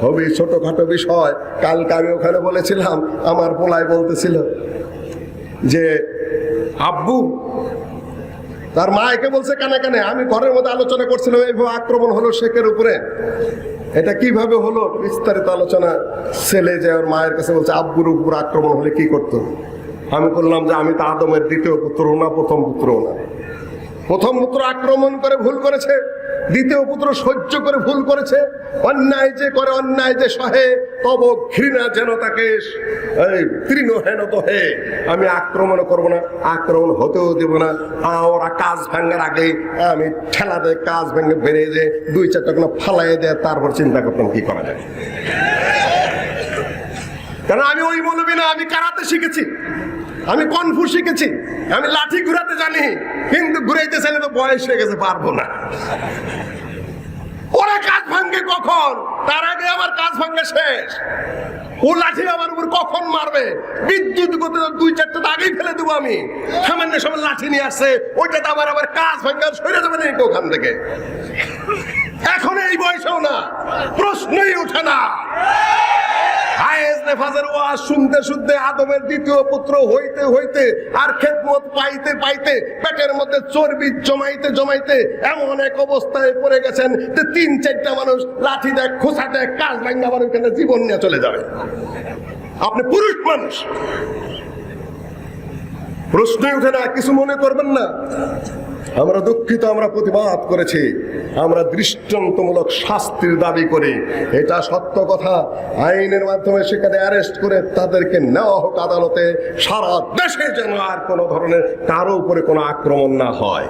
খুবই ছোটখাটো বিষয়। কালকে আমি ওখানে বলেছিলাম, আমার পোলায় বলতেছিল যে আব্বু, তার মাকে বলছে কানে কানে, আমি ঘরের মধ্যে আলোচনা করছিলাম, এইভাবে আক্রমণ হলো শেখের উপরে, এটা কিভাবে হলো বিস্তারিত আলোচনা। ছেলে যে ওর মায়ের কাছে বলছে আব্বুর উপর আক্রমণ হলে কি করতো। আমি বললাম যে আমি তো আদমের দ্বিতীয় পুত্র না, প্রথম পুত্র না। প্রথম পুত্র আক্রমণ করে ভুল করেছে, দ্বিতীয় পুত্র সহ্য করে ভুল করেছে। অন্যায় যে করে, অন্যায় যে সহে, তব ঘৃণা যেন তাকে তৃণহেন দহে। আমি আক্রমণ করবো না, আক্রমণ হতেও দেব না। ওরা কাজ ভাঙার আগে আমি ঠেলা দেয়, কাজ ভেঙে বেরিয়ে যে দুই চারটা কোনো ফালাই দেয়, তারপর চিন্তা করতাম কি করা যায়। কারণ আমি ওই মৌলবি না, আমি কারাতে শিখেছি, আমি কনফু শিখেছি, আমি লাঠি ঘুরাতে জানি, কিন্তু ঘুরাইতে চাইলে তো বয়স হয়ে গেছে, পারবো না। ওরা কাজ ভাঙ্গে কখন? তার আগে আমার কাজ ভাঙ্গে শেষ। ও লাঠি আমার উপর কখন মারবে? বিদ্যুৎ গতি দুই চারটা আগেই ফেলে দেবো আমি। সামান্য সময় লাঠি নিয়ে আসছে, ওইটা তো আবার কাজ ভাঙ্গে সরে যাবে না ওখান থেকে। এখন এই বয়সেও না, প্রশ্নই ওঠে না। শুনতে শুনতে আদমের দ্বিতীয় পুত্র হইতে হইতে আর খেদমত পাইতে পাইতে পেটের মধ্যে চর্বি জমাইতে জমাইতে এমন এক অবস্থায় পড়ে গেছেন যে তিন চারটা মানুষ লাঠি দেয়, খোঁচা দেয়, কাজ ভাঙা আবার ওইখানে জীবন নিয়ে চলে যাবে। আপনি পুরুষ মানুষ, প্রশ্নই উঠে না, কিছু মনে করবেন না। আমরা দুঃখিত, আমরা প্রতিবাদ করেছি, আমরা দৃষ্টান্তমূলক শাস্তির দাবি করি, এটা সত্য কথা। আইনের মাধ্যমে সেখানে অ্যারেস্ট করে তাদেরকে নেওয়া হোক আদালতে, সারা দেশে যেন আর কোনো ধরনের কারো উপরে কোনো আক্রমণ না হয়,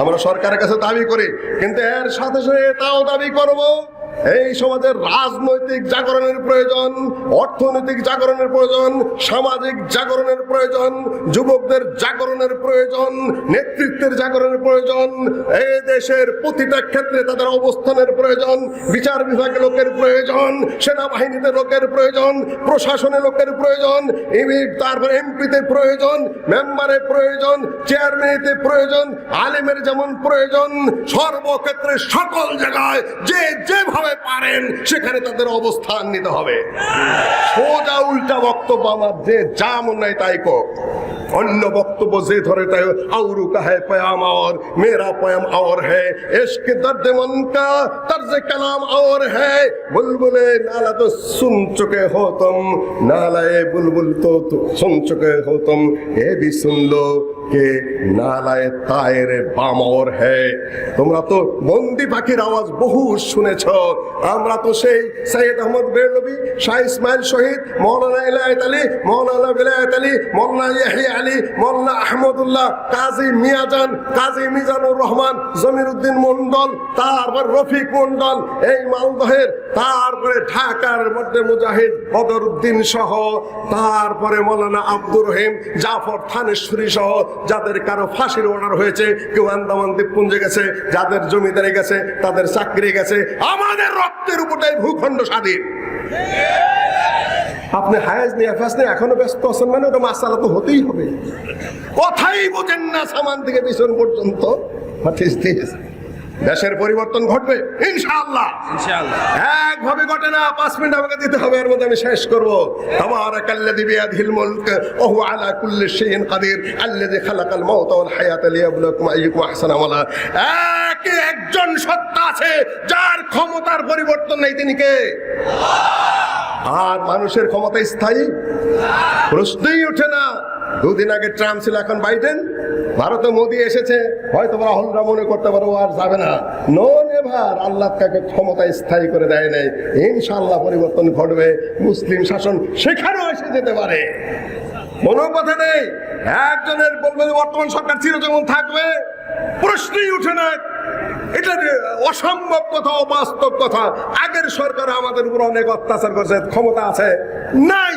আমরা সরকারের কাছে দাবি করি। কিন্তু এর সাথে সাথে এটাও দাবি করব, এই সমাজের রাজনৈতিক জাগরণের প্রয়োজন, অর্থনৈতিক জাগরণের প্রয়োজন, সামাজিক জাগরণের প্রয়োজন, যুবকদের জাগরণের প্রয়োজন, নেতৃত্বের জাগরণের প্রয়োজন। এই দেশের প্রতিটা ক্ষেত্রে তাদের অবস্থানের প্রয়োজন। বিচার বিভাগে লোকের প্রয়োজন, সেনাবাহিনীতে লোকের প্রয়োজন, প্রশাসনে লোকের প্রয়োজন, তারপরে এমপিতে প্রয়োজন, মেম্বারের প্রয়োজন, চেয়ারম্যানেতে প্রয়োজন, আলেমের যেমন প্রয়োজন। সর্বক্ষেত্রে সকল জায়গায় যে যেভাবে পারেন সেখানে তাদের অবস্থান নিতে হবে। সোজা উল্টা বক্তব্য আমার, যে যা মন নাই তাই কর। অন্য বক্তব্য যে ধরে তাই আউরু কাহে পয়াম और मेरा पयम और है, इश्क दर्द मन का तर्ज कलाम और है। बुलबुले नाला तो सुन चुके हो तुम, नालाए बुलबुल तो सुन चुके हो तुम, ये भी सुन लो के नालाए तायरे बाम और है। তোমরা তো বন্দি পাখির আওয়াজ বহু শুনেছ। আমরা তো সেই সৈয়দ আহমদ বেরলভী, শাহ ইসমাইল শহীদ, মৌলানা ইলায়াত আলী, মৌলানা বিলায়াত আলী, মৌলানা ইয়াহিয়া আলী, মৌলানা আহমদুল্লাহ, কাজী মিয়াজান, কাজী মিজানুর রহমান, জমিরুদ্দিন মন্ডল, তারপর রফিক মন্ডল, এই মালদহের, তারপরে ঢাকার মধ্যে মুজাহিদ বদরুদ্দিন সহ, তারপরে মৌলানা আব্দুর রহিম, জাফর থানেশ্বরী সহ, যাদের কারো ফাঁসির অর্ডার হয়েছে, কেউ আন্দামান দ্বীপপুঞ্জে গেছে, যাদের জমিদারি গেছে, তাদের চাকরি গেছে। আমাদের রক্তের উপরটাই ভূখণ্ড স্বাধীন। আপনি হায়াজ নিয়ে আফাস নিয়ে এখনো ব্যস্ত আছেন, মানে ওটা মাসালা তো হতেই হবে। কথাই বোঝেন না সামান থেকে পিছন পর্যন্ত। দেশের পরিবর্তন ঘটবে ইনশাআল্লাহ। একভাবে ঘটে না, 5 মিনিট আমাকে দিতে হবে, এর মধ্যে আমি শেষ করবো। তাবারাকাল্লাযী বিয়াদিহিল মুলক ওয়া হুয়া আলা কুল্লি শাইইন কাদির আল্লাযী খালাকাল মাউতা ওয়াল হায়াতা লিয়াবলুয়াকুম আইয়ুকুম আহসানু আমালা। একজন সত্তা আছে যার ক্ষমতার পরিবর্তন নেই, তিনি কে? আর মানুষের ক্ষমতা স্থায়ী? প্রশ্নই ওঠে না। 2 দিন আগে ট্রাম্প ছিল, এখন বাইডেন। ভারতে মোদি এসেছে, হয়তো রাহুলরা মনে করতে পারো আর যাবে না। নো নেভার, আল্লাহ তাকে ক্ষমতা স্থায়ী করে দেয় নাই। ইনশাআল্লাহ পরিবর্তন ঘটবে, মুসলিম শাসন সেখানেও এসে যেতে পারে, কোনো কথা নেই। একজনের বলবে বর্তমান সরকার চিরজীবন থাকবে, প্রশ্নই উঠে না। এটা অসম্ভব কথা, অবাস্তব কথা। আগের সরকার আমাদের উপর অনেক অত্যাচার করেছে, ক্ষমতা আছে নাই।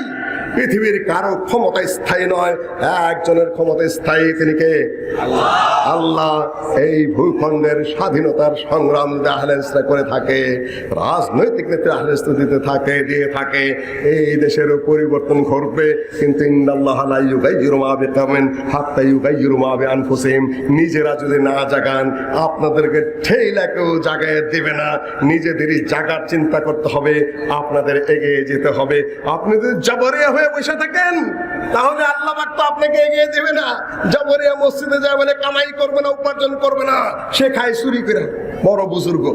পৃথিবীর কারো ক্ষমতা স্থায়ী নয়, একজনের ক্ষমতা স্থায়ী, তিনি কে? আল্লাহ। এই ভূখণ্ডের স্বাধীনতার সংগ্রাম আহলে হাদিসরা করে থাকে, রাজনৈতিক নেতা আহলে হাদিস দিতে থাকে, দিয়ে থাকে। এই দেশেরও পরিবর্তন ঘটবে, কিন্তু ইন্নাল্লাহা লা ইউগাইয়িরু মা বিকওমিন হাত্তা ইউগাইয়িরু মা বিআনফুসিহিম। নিজেরা যদি না জাগান, আপনাদেরকে ঠেলা কেউ জাগায় দেবে না। নিজেদেরই জাগার চিন্তা করতে হবে, আপনাদের এগিয়ে যেতে হবে। আপনি যদি জবরিয়া হয়ে বসে থাকেন, তাহলে আল্লাহ পাক তো আপনাকে এগিয়ে দেবে না। জবরিয়া মসজিদে যায় বলে কামাই করবে না, উপার্জন করবে না, সে খায় চুরি করে। বড় বুজুর্গ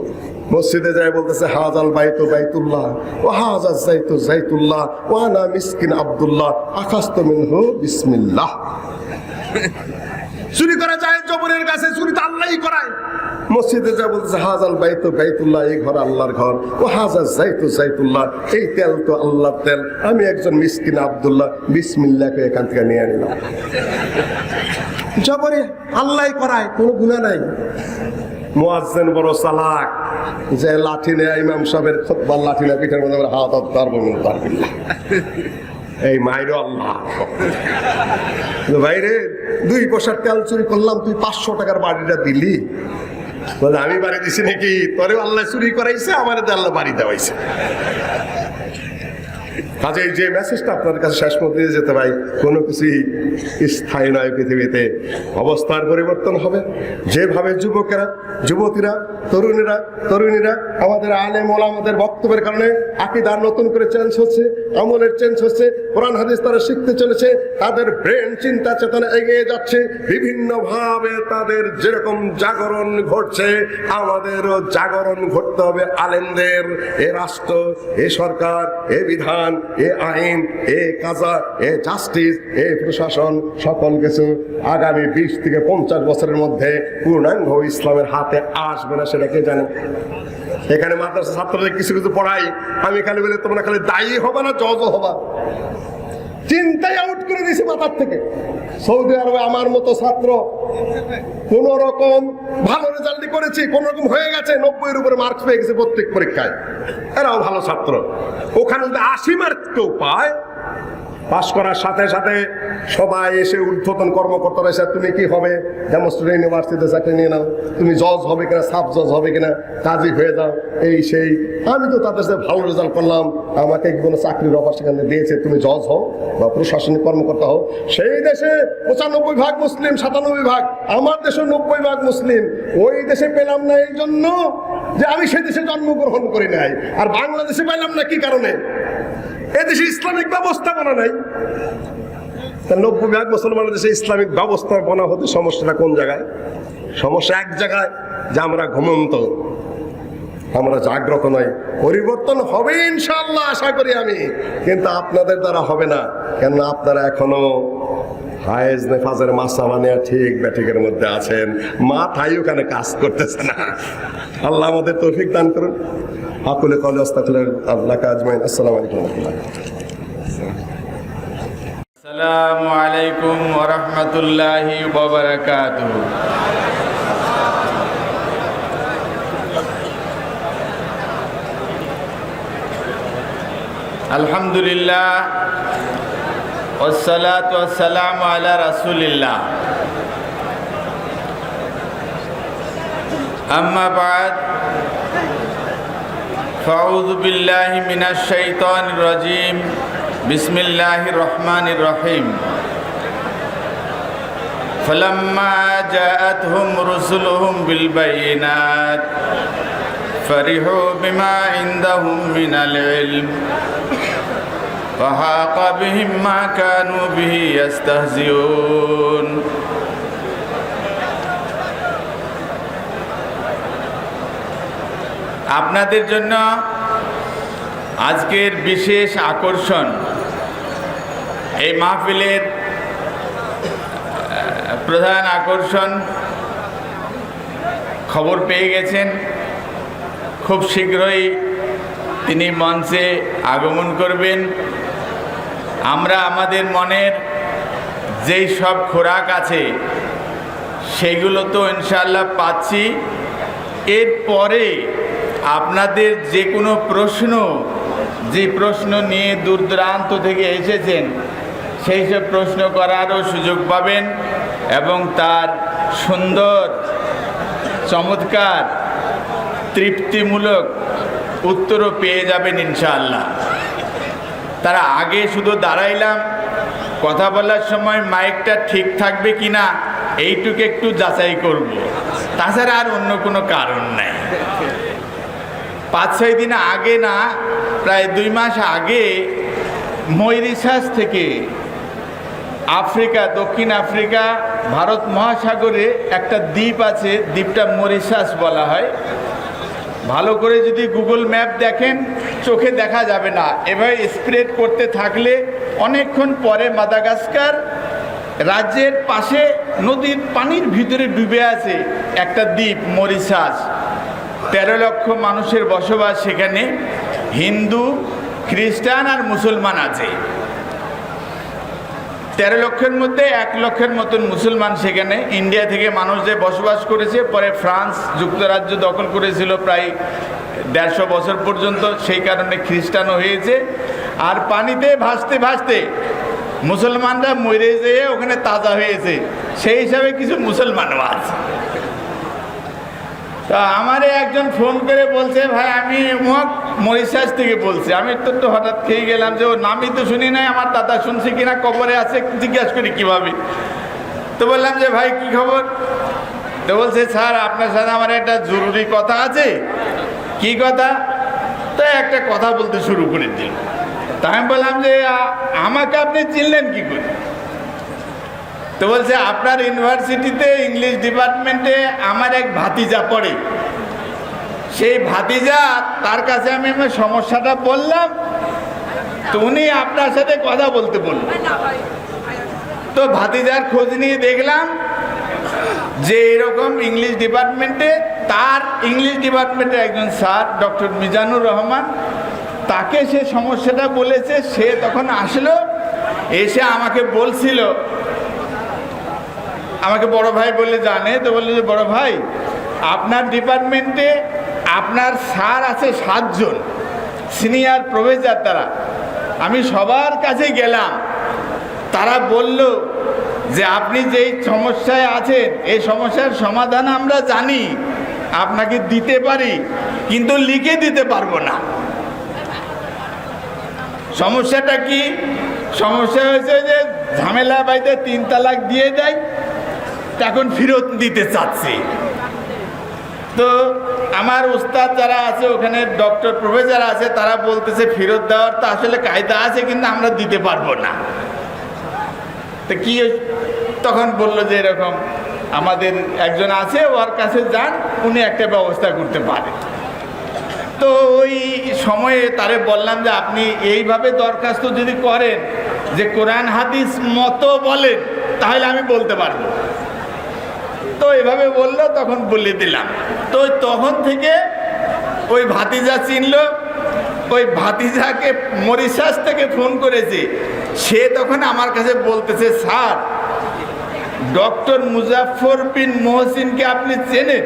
মসজিদে যায় বলতেছে হাজাল বাইতু বাইতুল্লাহ ওয়া হাযা যাইতু যাইতুল্লাহ ওয়া আনা মিসকিন আব্দুল্লাহ আখাস্তু মিনহু বিসমিল্লাহ। চুরি করা যায় জবরের কাছে, চুরি তো আল্লাহই করায়। মসজিদে যা বলতেছে হাজাল বাইতু বাইতুল্লাহ, এই ঘর আল্লাহর ঘর। ও হাজার যাইতু যাইতুল্লাহ, এই তেল তো আল্লাহর তেল। আমি একজন মিসকিন আব্দুল্লাহ, বিসমিল্লাহকে এখান থেকে নিয়ে নিলাম। জবরে আল্লাহই করায়, কোনো গুনাহ নাই। মুয়াজ্জিন বড় চালাক, যে লাঠি নেয় ইমাম সাহেবের খুতবার, লাঠি নেয় পিঠের মধ্যে হাত তারবিল্লাহ, এই মাইরো আল্লাহ। ভাইরে 2 পয়সার তেল চুরি করলাম, তুই 500 টাকার বাড়িটা দিলি। বলে আমি বাড়ি দিছি নাকি? তোরে আল্লাহ চুরি করাইছে, আমারে আল্লাহ বাড়ি দেওয়াইছে। কাজে যে মেসেজটা আপনার কাছে শেষ মধ্যে দিয়ে যেতে ভাই, কোনো কিছুই স্থায়ী নয় পৃথিবীতে। অবস্থার পরিবর্তন হবে। যেভাবে যুবকেরা, যুবতীরা, তরুণীরা আমাদের আলেম ওলামাদের বক্তব্যের কারণে আকীদার নতুন করে চেঞ্জ হচ্ছে, আমলের চেঞ্জ হচ্ছে, কোরআন হাদিস তারা শিখতে চলেছে, তাদের ব্রেন চিন্তা চেতনা এগিয়ে যাচ্ছে বিভিন্নভাবে। তাদের যেরকম জাগরণ ঘটছে, আমাদেরও জাগরণ ঘটতে হবে। আলেমদের, এ রাষ্ট্র, এ সরকার, এ বিধান, এ আইন, এ কাজা, এ জাস্টিস, এ প্রশাসন, সকল কিছু আগামী 20 থেকে 50 বছরের মধ্যে পূর্ণাঙ্গ ইসলামের হাতে আসবে না, সেটা কে জানে? এখানে মাদ্রাসা ছাত্রদের কিছু কিছু পড়াই, আমি খালি বলে তোমরা খালি দায়ী হবা না, জজও হবা। চিন্তাই আউট করে দিয়েছে মাথার থেকে। সৌদি আরবে আমার মতো ছাত্র কোন রকম ভালো রেজাল্ট করেছি, কোন রকম হয়ে গেছে, 90-এর উপরে মার্কস পেয়ে গেছে প্রত্যেক পরীক্ষায়। এরাও ভালো ছাত্র। ওখানে 80 মার্ক কেউ পায়, পাশ করার সাথে সাথে সবাই এসে উদ্বোধন কর্মকর্তারা এসে তুমি কি হবে, ডেমোস্ট্রেট ইউনিভার্সিটিতে চাকরি নিয়ে নাও, তুমি জজ হবে কিনা, সাব জজ হবে কিনা, কাজী হয়ে যাও, এই সেই। আমি তো তাদের সাথে ভালো রেজাল্ট করলাম, আমাকে কোনো চাকরির অফার সেখানে দিয়েছে, তুমি জজ হও বা প্রশাসনিক কর্মকর্তা হও। সেই দেশে 95% মুসলিম, 97%। আমার দেশে 90% মুসলিম। ওই দেশে পেলাম না এই জন্য যে আমি সেই দেশে জন্মগ্রহণ করি নাই। আর বাংলাদেশে পেলাম না কি কারণে? এদেশে ইসলামিক ব্যবস্থাপনা নাই। 90% মুসলমানের দেশে ইসলামিক ব্যবস্থাপনা হতে সমস্যাটা কোন জায়গায়? সমস্যা এক জায়গায়, যে আমরা ঘুমন্ত, আমরা জাগ্রত নয়। পরিবর্তন হবে ইনশাআল্লাহ, আশা করি আমি, কিন্তু আপনাদের দ্বারা হবে না। কেন? আপনারা এখনো হায়েজ নেফাজের মাসা বানিয়ে ঠিক ব্যাঠিকের মধ্যে আছেন, মাথায় ওখানে কাজ করতেছে না। আল্লাহ আমাদের তৌফিক দান করুন। আকুলে কওলি আস্তাগফিরুল্লাহ আজমাইন। আসসালামু আলাইকুম ওয়া রাহমাতুল্লাহ। আসসালামু আলাইকুম ওয়া রাহমাতুল্লাহি ওয়া বারাকাতুহু। আলহামদুলিল্লাহ ওয়াসসালাতু ওয়াসসালামু আলা রাসূলিল্লাহ। আম্মা বা'দ, ফাউযু বিল্লাহি মিনাশ শাইতানির রাজীম। বিসমিল্লাহির রহমানির রহিম। فلما جاءتهم رسلهم بالبينات فرحوا بما عندهم من العلم وحاق بهم ما كانوا به يستهزئون আপনাদের জন্য আজকের বিশেষ আকর্ষণ এই মাহফিলের প্রধান আকর্ষণ খবর পেয়ে গেছেন খুব শীঘ্রই তিনি মঞ্চে আগমন করবেন। আমরা আমাদের মনের যেই সব খোরাক আছে সেগুলো তো ইনশাআল্লাহ পাচ্ছি। এরপরে আপনাদের যে কোনো প্রশ্ন, যে প্রশ্ন নিয়ে দূর দূরান্ত থেকে এসেছেন সেই সব প্রশ্ন করারও সুযোগ পাবেন এবং তার সুন্দর চমৎকার তৃপ্তিমূলক উত্তরও পেয়ে যাবেন ইনশাআল্লাহ। তারা আগে শুধু দাঁড়াইলাম, কথা বলার সময় মাইকটা ঠিক থাকবে কিনা এইটুকু একটু যাচাই করব, তাছাড়া আর অন্য কোনো কারণ নাই। 5-6 দিন আগে না, প্রায় 2 মাস আগে মরিশাস থেকে আফ্রিকা, দক্ষিণ আফ্রিকা ভারত মহাসাগরে একটা দ্বীপ আছে, দ্বীপটা মরিশাস বলা হয়। ভালো করে যদি গুগল ম্যাপ দেখেন চোখে দেখা যাবে না, এভাবে স্প্রেড করতে থাকলে অনেকক্ষণ পরে মাদাগাস্কার রাজ্যের পাশে নদীর পানির ভিতরে ডুবে আছে একটা দ্বীপ মরিশাস। 13 লক্ষ মানুষের বসবাস সেখানে, হিন্দু, খ্রিস্টান আর মুসলমান আছে। 13 লক্ষের মধ্যে 1 লক্ষের মতন মুসলমান সেখানে। ইন্ডিয়া থেকে মানুষ যে বসবাস করেছে, পরে ফ্রান্স যুক্তরাজ্য দখল করেছিল প্রায় 150 বছর পর্যন্ত, সেই কারণে খ্রিস্টানও হয়েছে। আর পানিতে ভাসতে ভাসতে মুসলমানরা মরে যেয়ে ওখানে তাজা হয়েছে, সেই হিসাবে কিছু মুসলমানও আছে। তা আমারে একজন ফোন করে বলছে, ভাই আমি মরিশাস থেকে বলছি। আমি তো হঠাৎ খেয়ে গেলাম যে ও নামই তো শুনি নাই, আমার দাদা শুনছি কিনা, কবরে আছে, জিজ্ঞাসা করি কীভাবে। তো বললাম যে ভাই কি খবর? তো বলছে, স্যার আপনার সাথে আমার একটা জরুরি কথা আছে। কি কথা? তো একটা কথা বলতে শুরু করে দিল। তা আমি বললাম যে আমাকে আপনি চিনলেন কি করে? তো বলছে, আপনার ইউনিভার্সিটিতে ইংলিশ ডিপার্টমেন্টে আমার এক ভাতিজা পড়ে, সেই ভাতিজা, তার কাছে আমি আমার সমস্যাটা বললাম, তো উনি আপনার সাথে কথা বলতে বলল। তো ভাতিজার খোঁজ নিয়ে দেখলাম যে এরকম ইংলিশ ডিপার্টমেন্টে, তার ইংলিশ ডিপার্টমেন্টের একজন স্যার ডক্টর মিজানুর রহমান, তাকে সে সমস্যাটা বলেছে। সে তখন আসলো, এসে আমাকে বলছিল, আমাকে বড় ভাই বলে জানে, তো বললো যে বড় ভাই আপনার ডিপার্টমেন্টে আপনার স্যার আছে 7 জন সিনিয়র প্রফেসর। তারা, আমি সবার কাছে গেলাম, তারা বলল যে আপনি যেই সমস্যায় আছেন এই সমস্যার সমাধান আমরা জানি, আপনাকে দিতে পারি, কিন্তু লিখে দিতে পারবো না। সমস্যাটা কি? সমস্যা হয়েছে যে ঝামেলা বাইতে 3 তালাক দিয়ে দেয়, এখন ফেরত দিতে চাচ্ছি। তো আমার উস্তাদ যারা আছে ওখানে, ডক্টর প্রফেসর আছে, তারা বলতেছে ফেরত দেওয়ার তো আসলে কায়দা আছে, কিন্তু আমরা দিতে পারবো না। তো কি? তখন বললো যে এরকম আমাদের একজন আছে, ওর কাছে যান, উনি একটা ব্যবস্থা করতে পারে। তো ওই সময়ে তারে বললাম যে আপনি এইভাবে দরখাস্ত যদি করেন যে কোরআন হাদিস মতো বলেন, তাহলে আমি বলতে পারবো। তো এভাবে বললো, তখন বলে দিলাম। তো তখন থেকে ওই ভাতিজা চিনলো, ওই ভাতিজাকে মরিশাস থেকে ফোন করেছে। সে তখন আমার কাছে বলতেছে, স্যার ডক্টর মুজাফফর বিন মহসিনকে আপনি চেনেন?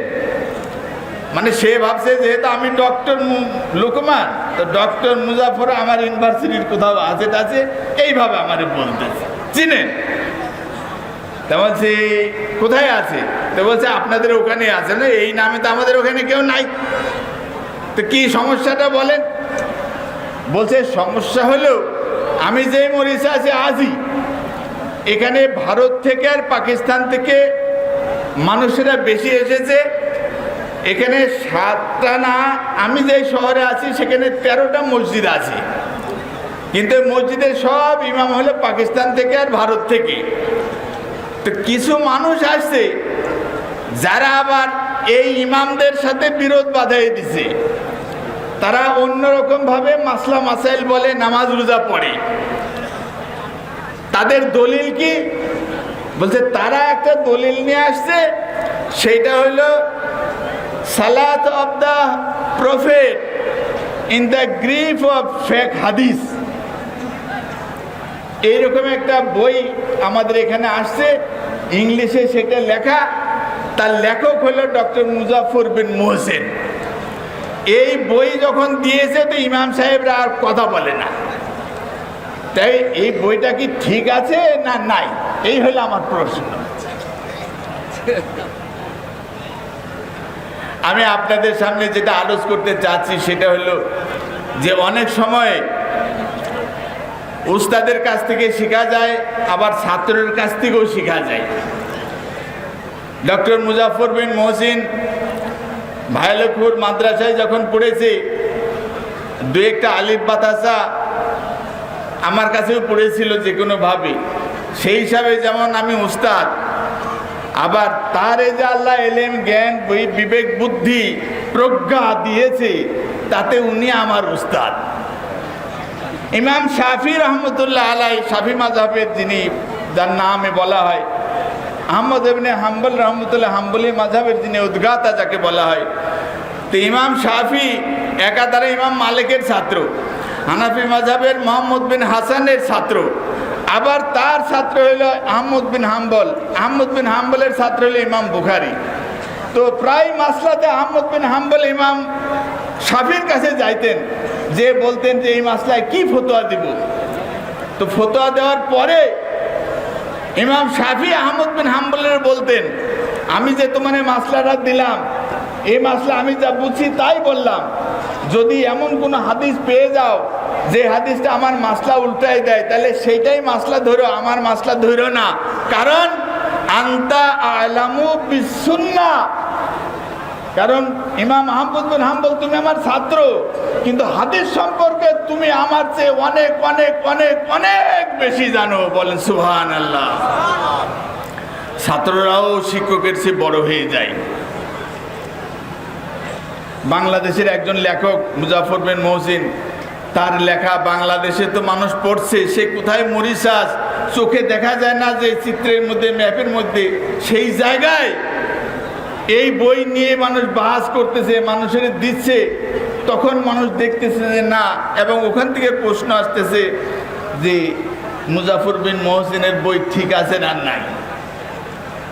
মানে সে ভাবছে যেহেতু আমি ডক্টর লোকমান, তো ডক্টর মুজাফফর আমার ইউনিভার্সিটির কোথাও আছে, এইভাবে আমার বলতেছে চিনেন? তা বলছি কোথায় আছে? তো বলছে আপনাদের ওখানে আছে। না, এই নামে তো আমাদের ওখানে কেউ নাই। তো কি সমস্যাটা বলেন? বলছে সমস্যা হলো আমি যেই মরিশাসে আছি এখানে ভারত থেকে আর পাকিস্তান থেকে মানুষেরা বেশি এসেছে। এখানে 7টা না, আমি যে শহরে আছি সেখানে 13টা মসজিদ আছে, কিন্তু মসজিদের সব ইমাম হলো পাকিস্তান থেকে আর ভারত থেকে। তো কিছু মানুষ আসছে যারা আবার এই ইমামদের সাথে বিরোধ বাঁধাই দিছে। তারা অন্যরকম ভাবে মাসলা মাসাইল বলে, নামাজ রোজা পড়ে। তাদের দলিল কি বলছে? তারা একটা দলিল নিয়ে আসছে, সেইটা হলো salat of the prophet in the grief of fake hadith. এইরকম একটা বই আমাদের এখানে আসছে, ইংলিশে সেটা লেখা। তার লেখক হলো ডক্টর মুজাফর বিন মোহসেন। এই বই যখন দিয়েছে তো ইমাম সাহেবরা আর কথা বলে না। তাই এই বইটা কি ঠিক আছে না নাই, এই হলো আমার প্রশ্ন। আমি আপনাদের সামনে যেটা আলোচনা করতে চাচ্ছি সেটা হলো যে অনেক সময় উস্তাদের কাছ থেকে শেখা যায়, আবার ছাত্রের কাছ থেকেও শেখা যায়। ডক্টর মুজাফর বিন মোহসিন ভায়ালপুর মাদ্রাসায় যখন পড়েছে, দু একটা আলিফ বাতাসা আমার কাছেও পড়েছিল যে কোনোভাবে। সেই হিসাবে যেমন আমি উস্তাদ, আবার তার এই যে আল্লাহ এলেম জ্ঞান বিবেক বুদ্ধি প্রজ্ঞা দিয়েছে, তাতে উনি আমার উস্তাদ। ইমাম শাফি রহমতুল্লাহ আলাই, শাফি মাযহাবের যিনি, যার নামে বলা হয় আহমদ ইবনে হাম্বল রহমতুল্লাহ হাম্বলি মাযহাবের যিনি উদ্গাতা যাকে বলা হয়, তো ইমাম শাফি একাধারে ইমাম মালিকের ছাত্র, হানাফি মাযহাবের মোহাম্মদ বিন হাসানের ছাত্র, আবার তার ছাত্র হইল আহমদ বিন হাম্বল, আহমদ বিন হাম্বলের ছাত্র হইল ইমাম বুখারী। তো প্রায় মাসলাতে আহমদ বিন হাম্বল ইমাম শাফির কাছে যাইতেন, যে বলতেন যে এই মাসলায় কি ফতোয়া দিব। তো ফতোয়া দেওয়ার পরে ইমাম শাফি আহমদ বিন হাম্বলের বলতেন, আমি যে তোমার মাসলাটা দিলাম, এই মাসলা আমি যা বুঝছি তাই বললাম, যদি এমন কোনো হাদিস পেয়ে যাও যে হাদিসটা আমার মাসলা উল্টাই দেয়, তাহলে সেইটাই মাসলা ধরো, আমার মাসলা ধরো না। কারণ আনতা আলামু বিসুন্নাহ, কারণ ইমাম আহমদ বিন হাম্বল তুমি আমার ছাত্র, কিন্তু হাদিস সম্পর্কে তুমি আমার চেয়ে অনেক অনেক অনেক অনেক বেশি জানো। বলেন সুবহানাল্লাহ। ছাত্ররাও শিক্ষকের চেয়ে বড় হয়ে যায়। বাংলাদেশের একজন লেখক মুজাফর বিন মোহসিন, তার লেখা বাংলাদেশে তো মানুষ পড়ছে, সে কোথায় মরিশাস, চোখে দেখা যায় না যে চিত্রের মধ্যে ম্যাপের মধ্যে, সেই জায়গায় এই বই নিয়ে মানুষ বাহাস করতেছে, মানুষের দিচ্ছে। তখন মানুষ দেখতেছে যে না, এবং ওখান থেকে প্রশ্ন আসতেছে যে মুজাফর বিন মোহসিনের বই ঠিক আছে না নাই।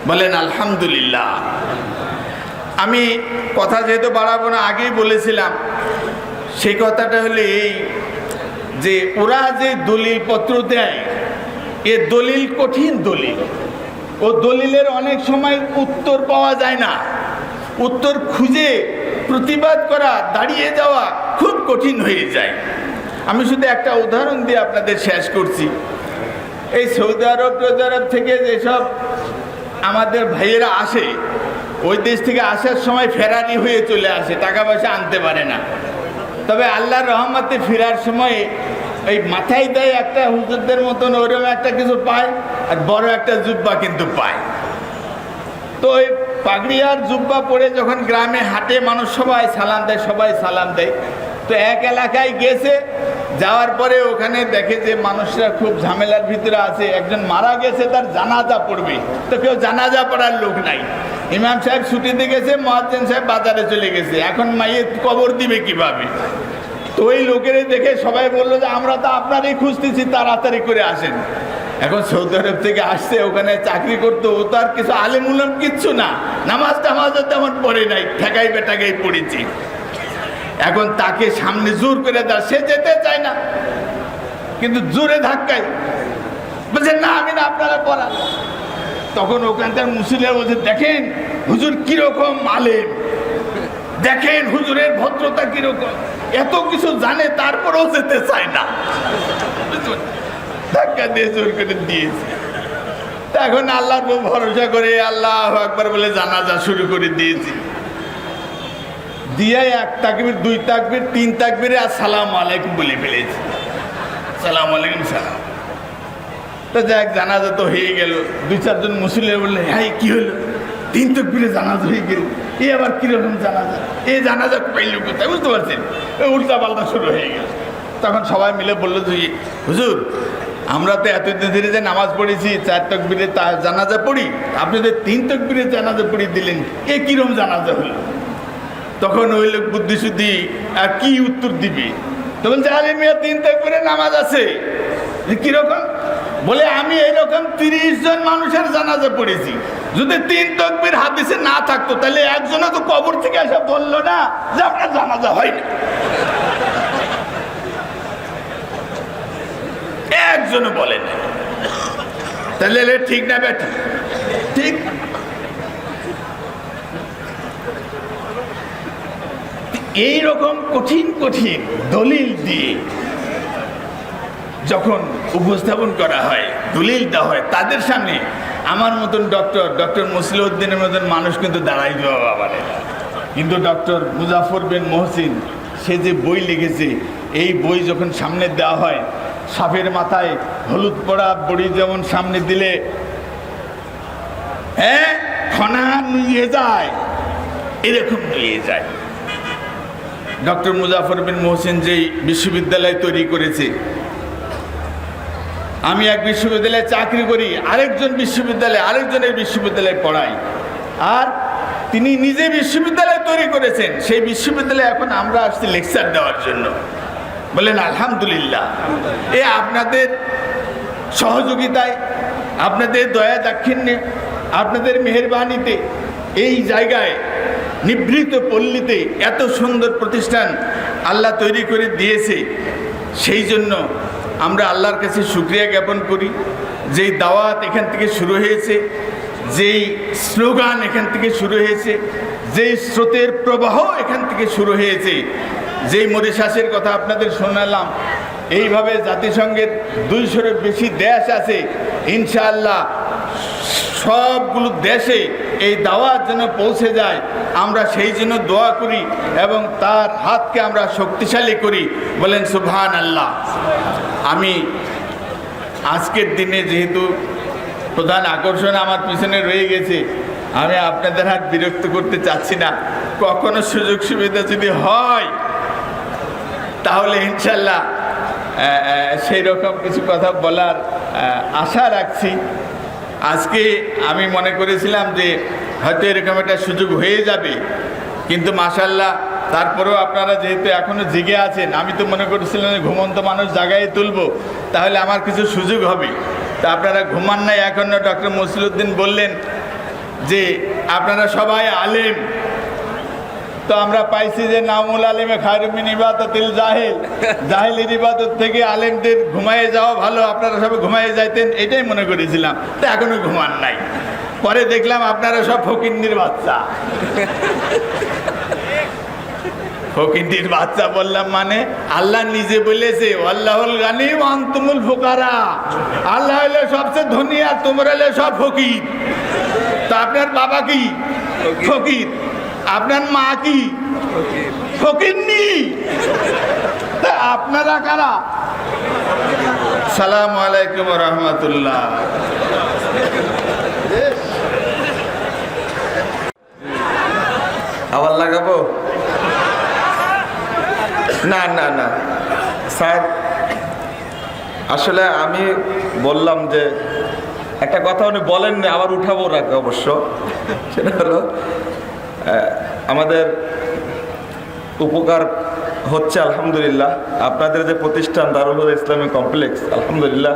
বলেন আলহামদুলিল্লাহ। আমি কথা যেহেতু বাড়াবো না, আগেই বলেছিলাম, সেই কথাটা হলো এই যে ওরা যে দলিল পত্র দেয়, এ দলিল কঠিন দলিল। ও দলিলের অনেক সময় উত্তর পাওয়া যায় না, উত্তর খুঁজে প্রতিবাদ করা, দাঁড়িয়ে যাওয়া খুব কঠিন হয়ে যায়। আমি শুধু একটা উদাহরণ দিয়ে আপনাদের শেষ করছি। এই সৌদি আরব থেকে যেসব আমাদের ভাইয়েরা আসে, ওই দেশ থেকে আসার সময় ফেরারি হয়ে চলে আসে, টাকা পয়সা আনতে পারে না। তবে আল্লাহর রহমতে ফেরার সময় এই মাথায় দেয় একটা হুজুরদের মতন ওরকম একটা কিছু পায়, আর বড় একটা জুব্বা কিন্তু পায়। তো ওই পাগড়ি আর জুব্বা পরে যখন গ্রামে হাটে মানুষ সবাই সালাম দেয়, সবাই সালাম দেয়। তো এক এলাকায় গেছে, যাওয়ার পরে ওখানে দেখে যে মানুষরা খুব ঝামেলার ভিতরে আছে, একজন মারা গেছে, তার জানাজা পড়বে, তো কেউ জানাজা পড়ার লোক নাই। ইমাম সাহেব ছুটিতে গেছে, মুয়াজ্জিন সাহেব বাজারে চলে গেছে, এখন মাইয়ের কবর দিবে কিভাবে? তো ওই লোকের দেখে সবাই বললো যে আমরা তো আপনারই খুঁজতেছি, তাড়াতাড়ি করে আসেন। এখন সৌদি আরব থেকে আসছে, ওখানে চাকরি করতো, ও তো আর কিছু আলেম উলেম কিচ্ছু না, নামাজ টামাজও তেমন পড়ে নাই, ঠেকাই বেটাকেই পড়েছি। এখন তাকে সামনে জোর করে দেয়, সে যেতে চায় না, কিন্তু জোরে ধাক্কায় বলছে না আমি না, আপনারা পড়ান। তখন ওখানকার মুসলিমরা বলছে দেখেন হুজুর কিরকম আলেম, দেখেন হুজুরের ভদ্রতা কিরকম, এত কিছু জানে তারপরেও যেতে চায় না, ধাক্কা দিয়ে জোর করে দিয়েছে। তা এখন আল্লাহর উপর ভরসা করে আল্লাহু আকবার বলে জানাজা শুরু করে দিয়েছি। দিয়ে 1 তাকবীর 2 তাকবীর 3 তাকবীরে আসসালামু আলাইকুম বলে ফেলেছি। সালামু আলাইকুম সালাম। তো যাক, জানাজা তো হয়ে গেল। 2-4 জন মুসল্লি বললে, হ্যাঁ কি হলো, 3 তাকবীরে জানাজা হয়ে গেল, এ আবার কিরকম জানাজা, এই জানাজা পাইল কোথায়, বুঝতে পারছেন? উল্টা পাল্টা শুরু হয়ে গেল। তখন সবাই মিলে বললো যে হুজুর, আমরা তো এতদিন ধরে যে নামাজ পড়েছি 4 তাকবীরে জানাজা পড়ি, আপনি তো 3 তাকবীরে জানাজা পড়িয়ে দিলেন, এ কিরকম জানাজা হলো? তখন ওই লোক বুদ্ধিশুদ্ধি আর কি উত্তর দিবে? তখন জাহালি মিয়া 3 তাকবীরে নামাজ আছে। কিরকম? বলে আমি এইরকম 30 জন মানুষের জানাজা পড়েছি, যদি 3 তাকবীর হাদিসে না থাকতো তাহলে একজনও তো কবর থেকে এসে বললো না যে আপনার জানাজা হয় না, একজনও বলে না। তাহলে ঠিক না বেটা? ঠিক। এইরকম কঠিন কঠিন দলিল দিয়ে যখন উপস্থাপন করা হয়, দলিল দেওয়া হয়, তাদের সামনে আমার মতন ডক্টর মসলিউদ্দিনের মতন মানুষ কিন্তু দাঁড়াই দেওয়া বাবারে। কিন্তু ডক্টর মুজাফর বিন মহসিন, সে যে বই লিখেছে, এই বই যখন সামনে দেওয়া হয়, সাপের মাথায় হলুদ পড়া বড়ি যেমন সামনে দিলে হ্যাঁ খনা নুয়ে যায়, এরকম নুয়ে যায়। ডক্টর মুজাফর বিন মহসিন যেই বিশ্ববিদ্যালয় তৈরি করেছে, আমি এক বিশ্ববিদ্যালয়ে চাকরি করি, আরেকজনের বিশ্ববিদ্যালয়ে পড়াই, আর তিনি নিজে বিশ্ববিদ্যালয় তৈরি করেছেন। সেই বিশ্ববিদ্যালয়ে এখন আমরা আসছি লেকচার দেওয়ার জন্য। বলেন আলহামদুলিল্লাহ। এ আপনাদের সহযোগিতায়, আপনাদের দয়া দাক্ষিণ্যে, আপনাদের মেহেরবানিতে এই জায়গায় নিভৃত পল্লীতে এত সুন্দর প্রতিষ্ঠান আল্লাহ তৈরি করে দিয়েছে। সেই জন্য আমরা আল্লাহর কাছে শুকরিয়া জ্ঞাপন করি। যেই দাওয়াত এখান থেকে শুরু হয়েছে, যেই স্লোগান এখান থেকে শুরু হয়েছে, যেই স্রোতের প্রবাহ এখান থেকে শুরু হয়েছে, যেই মরিশাসের কথা আপনাদের শোনালাম, এইভাবে জাতিসংঘের 200-এর বেশি দেশ আছে। ইনশাআল্লাহ সবগুলো দেশে এই দাওয়াত যেন পৌঁছে যায়, আমরা সেই জন্য দোয়া করি এবং তার হাতকে আমরা শক্তিশালী করি। বলেন সুবহানাল্লাহ। আমি আজকের দিনে যেহেতু প্রধান আকর্ষণ আমার পিছনে রয়ে গেছে, আমি আপনাদের হাত বিরক্ত করতে চাচ্ছি না। কখনো সুযোগ সুবিধা যদি হয় তাহলে ইনশাল্লাহ সেই রকম কিছু কথা বলার আশা রাখছি। আজকে আমি মনে করেছিলাম যে হয়তো এরকম একটা সুযোগ হয়ে যাবে, কিন্তু মাশাআল্লাহ তারপরেও আপনারা যেহেতু এখনও জেগে আছেন, আমি তো মনে করেছিলাম যে ঘুমন্ত মানুষ জাগায় তুলবো, তাহলে আমার কিছু সুযোগ হবে। তা আপনারা ঘুমান নাই এখনও। ডক্টর মসলিউদ্দিন বললেন যে আপনারা সবাই আলেম, তো আমরা পাইছি যে নামুল আলেমে খায়রুম মিন ইবাদাতিল জাহিল, জাহিলের ইবাদত থেকে আলেমদের ঘুমায়ে যাওয়া ভালো, আপনারা সবাই ঘুমায়ে যাইতেন, এটাই মনে করেছিলাম। তো এখনো ঘুমান নাই। পরে দেখলাম আপনারা সব ফকিন্নির বাচ্চা। ফকিন্নির বাচ্চা বললাম মানে আল্লাহ নিজে বলেছে আল্লাহুল গানি ওয়া আনতুমুল ফুকারা, আল্লাহ হলো সবচেয়ে ধনী আর তোমরা হলে সব ফকির। তো আপনার বাবা কি ফকির, আপনার মা কি ফকিন্নি, তা আপনারা কারা? সালামু আলাইকুম ওয়া রাহমাতুল্লাহ। আবার লাগাবো? না না না স্যার, আসলে আমি বললাম যে একটা কথা উনি বলেননি, আবার উঠাবো রাখবে অবশ্য। সেটা হলো আমাদের উপকার হচ্ছে আলহামদুলিল্লাহ। আপনাদের যে প্রতিষ্ঠান দারুল হুদা ইসলামিক কমপ্লেক্স, আলহামদুলিল্লাহ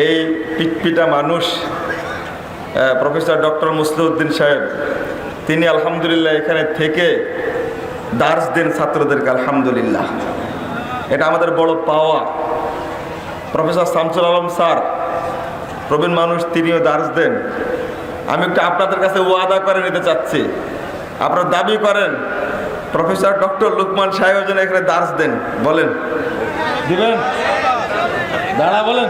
এই পিটপিটা মানুষ প্রফেসর ডক্টর মসলিউদ্দিন সাহেব, তিনি আলহামদুলিল্লাহ এখানে থেকে দার্স দেন ছাত্রদেরকে, আলহামদুলিল্লাহ এটা আমাদের বড় পাওয়া। প্রফেসর শামসুল আলম স্যার প্রবীণ মানুষ, তিনিও দার্স দেন। আমি একটু আপনাদের কাছে ওয়াদা করে নিতে চাচ্ছি, আপনারা দাবি করেন প্রফেসর ডক্টর লুকমান সাহেব যেন এখানে দার্স দেন, বলেন দিবেন? দাঁড়া বলেন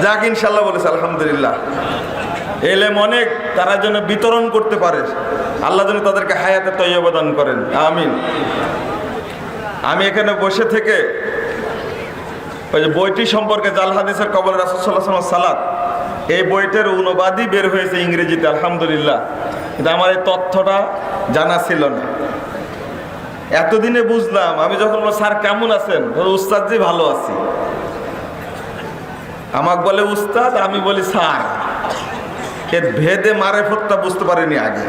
যাক ইনশাল্লাহ বলেছে আলহামদুলিল্লাহ। এলেম অনেক তারা যেন বিতরণ করতে পারে, আল্লাহ যেন তাদেরকে হায়াতে তৈয়বা দান করেন, আমিন। আমি এখানে বসে থেকে ওই যে বইটি সম্পর্কে জাল হাদিসের কবর রাসূল সাল্লাল্লাহু আলাইহি ওয়াসাল্লাম সালাত, এই বইটার অনুবাদই বের হয়েছে ইংরেজিতে আলহামদুলিল্লাহ, কিন্তু আমার এই তথ্যটা জানা ছিল না। এতদিনে বুঝলাম। আমি যখন বললাম স্যার কেমন আছেন, উস্তাদ জি ভালো আছি। আমাকে বলে উস্তাদ, আমি বলি স্যার। এর ভেদে মারেফতটা বুঝতে পারিনি আগে।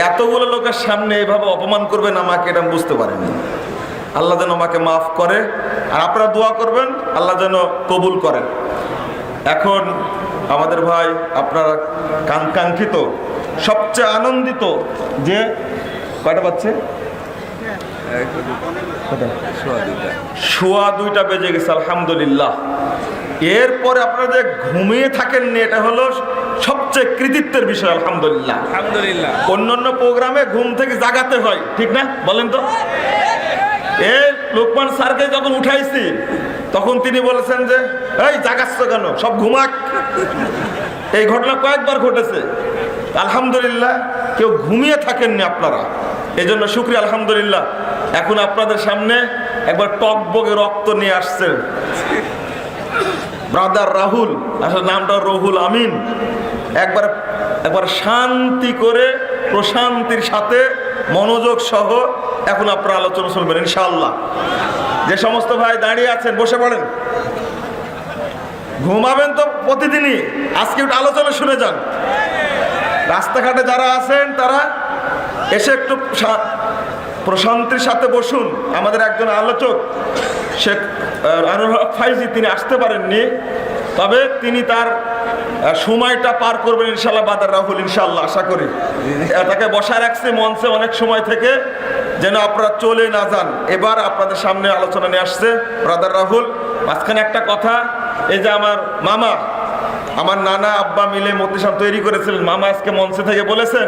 এতগুলো লোকের সামনে এইভাবে অপমান করবেন আমাকে, এটা বুঝতে পারিনি। আল্লাহ যেন আমাকে মাফ করে, আর আপনারা দোয়া করবেন আল্লাহ যেন কবুল করেন। এখন আমাদের ভাই আপনারা কাঙ্ক্ষিত সবচেয়ে আনন্দিত যে কয়টা পাচ্ছে, সোয়া 2টা বেজে গেছে আলহামদুলিল্লাহ। এরপরে আপনারা যে ঘুমিয়ে থাকেননি, এটা হলো সবচেয়ে কৃতিত্বের বিষয় আলহামদুলিল্লাহ। অন্যান্য প্রোগ্রামে ঘুম থেকে জাগাতে হয়, ঠিক না বলেন তো? এই লোকমান স্যারকে যখন উঠাইছি তখন তিনি বলেছেন যে এই জাগাচ্ছ কেন, সব ঘুমাক। এই ঘটনা কয়েকবার ঘটেছে আলহামদুলিল্লাহ। কেউ ঘুমিয়ে থাকেননি আপনারা, এই জন্য শুকরিয়া আলহামদুলিল্লাহ। এখন আপনাদের সামনে একবার টকবগে রক্ত নিয়ে আসছে ব্রাদার রাহুল, আসলে নামটা রহুল আমিন। একবার শান্তি করে প্রশান্তির সাথে মনোযোগ সহ এখন আপনারা আলোচনা শুনবেন ইনশাআল্লাহ। যে সমস্ত ভাই দাঁড়িয়ে আছেন বসে পড়েন, ঘুমাবেন তো প্রতিদিনই, আজকে একটু আলোচনা শুনে যান। রাস্তাঘাটে যারা আছেন তারা এসে একটু প্রশান্তির সাথে বসুন। আমাদের একজন আলোচক শেখ আনোয়ার হক ফাইজি, তিনি আসতে পারেননি, তবে তিনি তার সময়টা পার করবেন ইনশাল্লাহ। বাদার রাহুল ইনশাল্লাহ আশা করি তাকে বসা রাখছে মঞ্চে অনেক সময় থেকে, যেন আপনারা চলে না যান। এবার আপনাদের সামনে আলোচনা নিয়ে আসছে ব্রাদার রাহুল। মাঝখানে একটা কথা, এই যে আমার মামা, আমার নানা আব্বা মিলে মতিসাম তৈরি করেছিলেন। মামা আজকে মঞ্চে থেকে বলেছেন,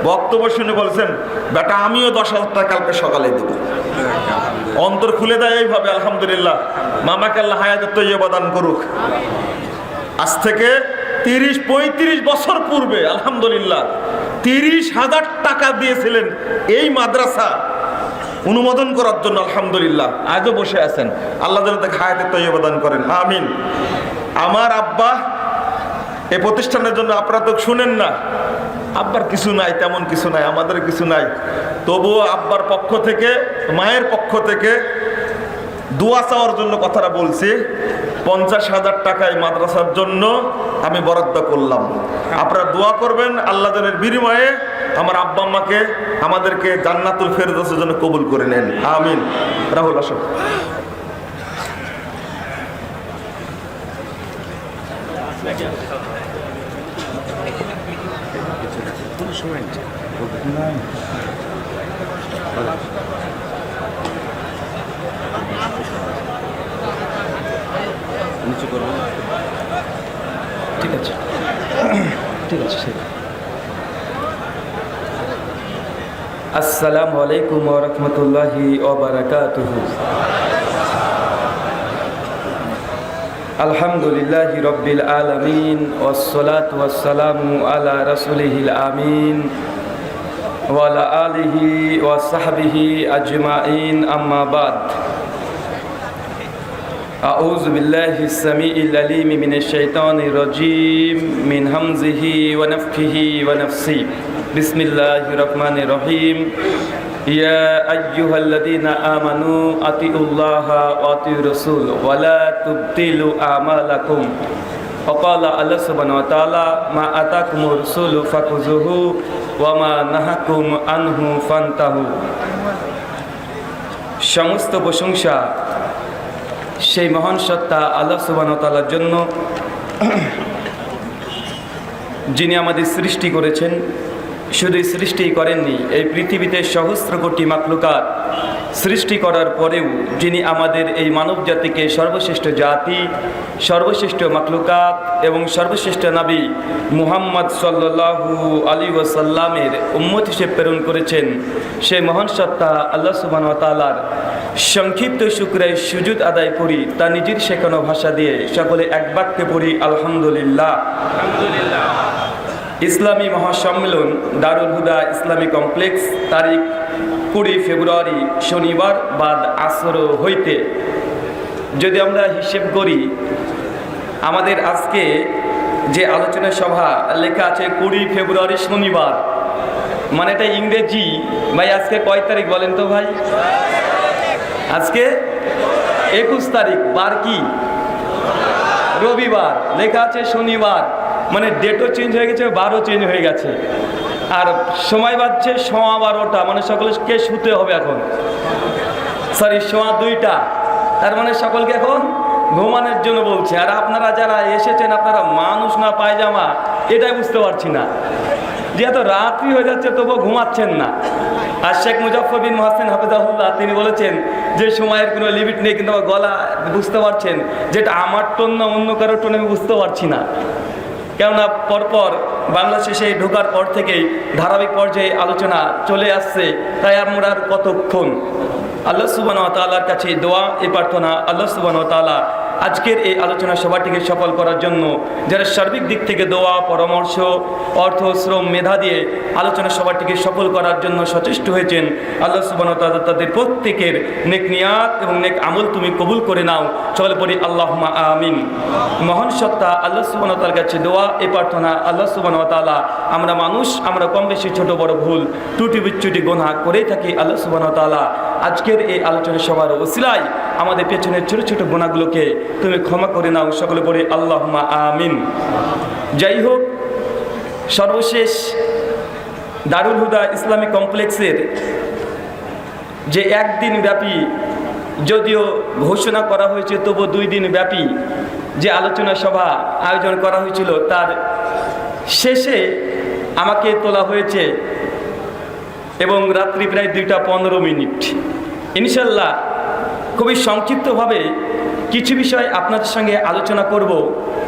বক্তব্য শুনে বলেছেন, বেটা আমিও 10,000 টাকা কালকে সকালে দেব। অন্তর খুলে দেয় এইভাবে আলহামদুলিল্লাহ। মামাকে আল্লাহ হায়াতে তৈয়বা দান করুক। আজ থেকে 30-35 বছর পূর্বে আলহামদুলিল্লাহ 30,000 টাকা দিয়েছিলেন এই মাদ্রাসা অনুমোদন করার জন্য আলহামদুলিল্লাহ। আজও বসে আছেন, আল্লাহ যেন তাকে হায়াতে তৈয়বা দান করেন, আমিন। আমার আব্বা এই প্রতিষ্ঠানের জন্য, আপনারা তো শুনেন না, আব্বার কিছু নাই, তেমন কিছু নাই, আমাদের কিছু নাই, তবুও আব্বার পক্ষ থেকে, মায়ের পক্ষ থেকে দোয়া চাওয়ার জন্য কথাটা বলছি। 50,000 টাকা এই মাদ্রাসার জন্য আমি বরাদ্দ করলাম। আপনারা দোয়া করবেন আল্লাহ যেন বিনিময়ে আমার আব্বা আম্মাকে, আমাদেরকে জান্নাতুল ফেরদৌসের জন্য কবুল করে নেন, আমিন। রাহুল আসো। ঠিক আছে, ঠিক আছে, ঠিক। আসসালামু আলাইকুম ওয়া রাহমাতুল্লাহি ওয়া বারাকাতুহু। আলহামদুলিল্লাহি রাব্বিল আলামিন ওয়াস সালাতু ওয়াস সালামু আলা রাসূলিহিল আমিন ওয়া আলা আলিহি ওয়া সাহবিহি আজমাইন, আম্মা বাদ। আউযু বিল্লাহিস সামিইল আলিম মিনাশ শাইতানির রাজীম মিন হামজিহি ওয়া নাফখিহি ওয়া নাফসি। বিসমিল্লাহির রহমানির রহিম। ইয়া আইয়ুহাল্লাযীনা আমানু আতিউল্লাহা ওয়া আতিউর রাসূল ওয়া লা তুবতিলু আমালাকুম। ফাকালা আল্লাহ সুবহানাহু ওয়া তাআলা মা আতাকুমুর রাসূলু ফাকুযুহু ওয়া মা নাহাকুম আনহু ফান্তাহু। সমস্ত প্রশংসা সেই মহান সত্তা আল্লাহ সুবহানাহু ওয়া তাআলার জন্য, যিনি আমাদের সৃষ্টি করেছেন। শুধু সৃষ্টি করেননি, এই পৃথিবীতে সহস্র কোটি মাখলুকাত সৃষ্টি করার পরেও যিনি আমাদের এই মানব জাতিকে সর্বশ্রেষ্ঠ জাতি, সর্বশ্রেষ্ঠ মাখলুকাত এবং সর্বশ্রেষ্ঠ নবী মুহাম্মদ সাল্লাল্লাহু আলাইহি ওয়াসাল্লামের উম্মত হিসেবে প্রেরণ করেছেন, সেই মহান সত্তা আল্লাহ সুবহানাহু ওয়া তাআলার সংক্ষিপ্ত শুকরায় সুজুদ আদায় করি তা নিজের শেখানো ভাষা দিয়ে সকলে এক বাক্যে পড়ি আলহামদুলিল্লাহ। ইসলামী মহাসম্মেলন দারুল হুদা ইসলামী কমপ্লেক্স, তারিখ 20 ফেব্রুয়ারি শনিবার বাদ আসর হইতে। যদি আমরা হিসেব করি, আমাদের আজকে যে আলোচনা সভা লেখা আছে 20 ফেব্রুয়ারি শনিবার, মানে এটা ইংরেজি। ভাই আজকে কয় তারিখ বলেন তো ভাই? আজকে 21 তারিখ, বার কি? রবিবার। লেখা আছে শনিবার, মানে ডেটও চেঞ্জ হয়ে গেছে, বারও চেঞ্জ হয়ে গেছে। আর সময় বাজছে 12:15, মানে সকলকে শুতে হবে এখন। সরি, 2:15, তার মানে সকলকে এখন ঘুমানোর জন্য বলছে। আর আপনারা যারা এসেছেন, আপনারা মানুষ না পায়জামা, এটাই বুঝতে পারছি না। যে এত রাত্রি হয়ে যাচ্ছে তবুও ঘুমাচ্ছেন না। আর শেখ মুজাফফর বিন মোহসেন হাফেজাহুল্লাহ তিনি বলেছেন যে সময়ের কোনো লিমিট নেই, কিন্তু আমার গলা বুঝতে পারছেন যেটা আমার টোন না অন্য কারো টোন আমি বুঝতে পারছি না। কেননা পরপর বাংলাদেশে ঢোকার পর থেকেই ধারাবাহিক পর্যায়ে আলোচনা চলে আসছে, তাই আমরা আর কতক্ষণ আল্লাহ সুবহানাহু ওয়া তাআলার কাছে দোয়া এই প্রার্থনা, আল্লাহ সুবহানাহু ওয়া তাআলা আজকের এই আলোচনা সভাটিকে সফল করার জন্য যারা সার্বিক দিক থেকে দোয়া, পরামর্শ, অর্থ, শ্রম, মেধা দিয়ে আলোচনা সভাটিকে সফল করার জন্য সচেষ্ট হয়েছেন, আল্লাহ সুবহানাহু ওয়া তাআলা তাদের প্রত্যেকের নেক নিয়াত এবং নেক আমল তুমি কবুল করে নাও। চলে পড়ি আল্লাহুম্মা আমিন। মহান সত্তা আল্লাহ সুবহানাহু ওয়া তাআলার কাছে দোয়া এই প্রার্থনা, আল্লাহ সুবহানাহু ওয়া তাআলা আমরা মানুষ, আমরা কম বেশি ছোট বড় ভুল ত্রুটি বিচ্যুতি গুনাহ করেই থাকি। আল্লাহ সুবহানাহু ওয়া তাআলা আজকের এই আলোচনা সভার ওসিলায় আমাদের পেছনের ছোট ছোট গুনাহগুলোকে তুমি ক্ষমা করে নাও। সকলে পড়ে আল্লাহুম্মা আমিন। যাই হোক, সর্বশেষ দারুল হুদা ইসলামী কমপ্লেক্সের যে একদিন ব্যাপী, যদিও ঘোষণা করা হয়েছে তবু 2 দিন ব্যাপী যে আলোচনা সভা আয়োজন করা হয়েছিল, তার শেষে আমাকে তোলা হয়েছে এবং রাত্রি প্রায় 2:15। ইনশাল্লাহ খুবই সংক্ষিপ্তভাবে কিছু বিষয় আপনাদের সঙ্গে আলোচনা করব,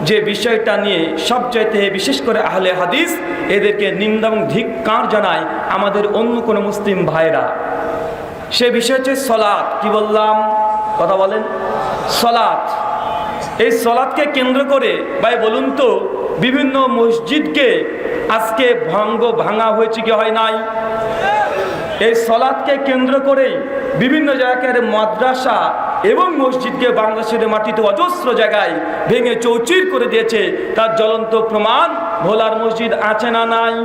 যে বিষয়টা নিয়ে সবচাইতে বিশেষ করে আহলে হাদিস এদেরকে নিন্দা এবং ধিক্কার জানায় আমাদের অন্য কোনো মুসলিম ভাইরা। সে বিষয় হচ্ছে সলাত। কি বললাম? কথা বলেন। সলাত। এই সলাতকে কেন্দ্র করে ভাই বলুন তো, বিভিন্ন মসজিদকে আজকে ভাঙা হয়েছে কি হয় নাই? এই সলাতকে কেন্দ্র করেই বিভিন্ন জায়গার মাদ্রাসা এবং মসজিদকে বাংলাদেশের মাটিতে অজস্র জায়গায় ভেঙে চৌচির করে দিয়েছে। তার জ্বলন্ত প্রমাণ ভোলার মসজিদ আছে না নাই?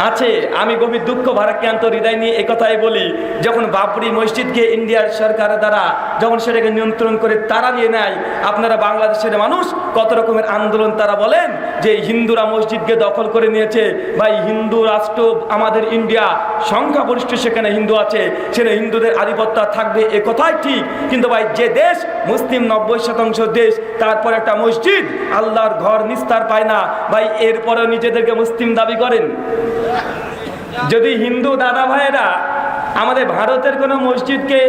আছে। আমি গভীর দুঃখ ভারাক্রান্ত হৃদয় নিয়ে একথাই বলি, যখন বাবরি মসজিদকে ইন্ডিয়ার সরকারের দ্বারা যখন সেটাকে নিয়ন্ত্রণ করে তারা নিয়ে নেয়, আপনারা বাংলাদেশের মানুষ কত রকমের আন্দোলন তারা বলেন যে হিন্দুরা মসজিদকে দখল করে নিয়েছে। ভাই, হিন্দু রাষ্ট্র আমাদের ইন্ডিয়া, সংখ্যাগরিষ্ঠ সেখানে হিন্দু আছে, সেখানে হিন্দুদের আধিপত্য থাকবে, এ কথাই ঠিক। কিন্তু ভাই, যে দেশ মুসলিম 90% দেশ, তারপর একটা মসজিদ আল্লাহর ঘর নিস্তার পায় না, ভাই এরপরেও নিজেদেরকে মুসলিম দাবি করেন। যদি হিন্দু দাদা ভাইয়েরা আমাদের ভারতের কোনো মসজিদকে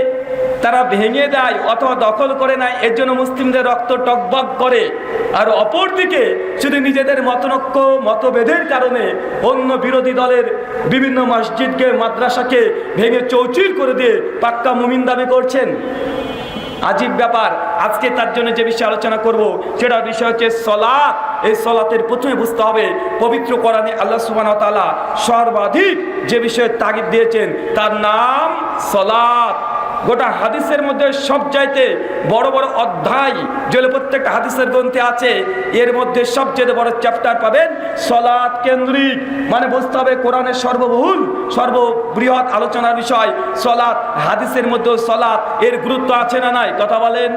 তারা ভেঙে দেয় অথবা দখল করে নেয়, এর জন্য মুসলিমদের রক্ত টকবক করে, আর অপরদিকে শুধু নিজেদের মতভেদের কারণে অন্য বিরোধী দলের বিভিন্ন মসজিদকে, মাদ্রাসাকে ভেঙে চৌচির করে দিয়ে পাক্কা মুমিন দাবি করছেন। আজীব ব্যাপার। আজকে তার জন্য যে বিষয়ে আলোচনা করব সেটার বিষয় হচ্ছে সলাত। এই সলাতের প্রথমে বুঝতে হবে, পবিত্র কোরআনে আল্লাহ সুবহানাহু ওয়া তাআলা সর্বাধিক যে বিষয়ে তাগিদ দিয়েছেন তার নাম সলাত। গোটা হাদিসের মধ্যে সবচাইতে বড় বড় অধ্যায় যেগুলো প্রত্যেকটা হাদিসের গ্রন্থে আছে, এর মধ্যে সবচেয়ে বড় চ্যাপ্টার পাবেন সলাত কেন্দ্রিক। মানে বুঝতে হবে কোরআনের সর্ববহুল সর্ববৃহৎ আলোচনার বিষয় সলাত। হাদিসের মধ্যে সলাত এর গুরুত্ব আছে না নাই? কথা বলেন।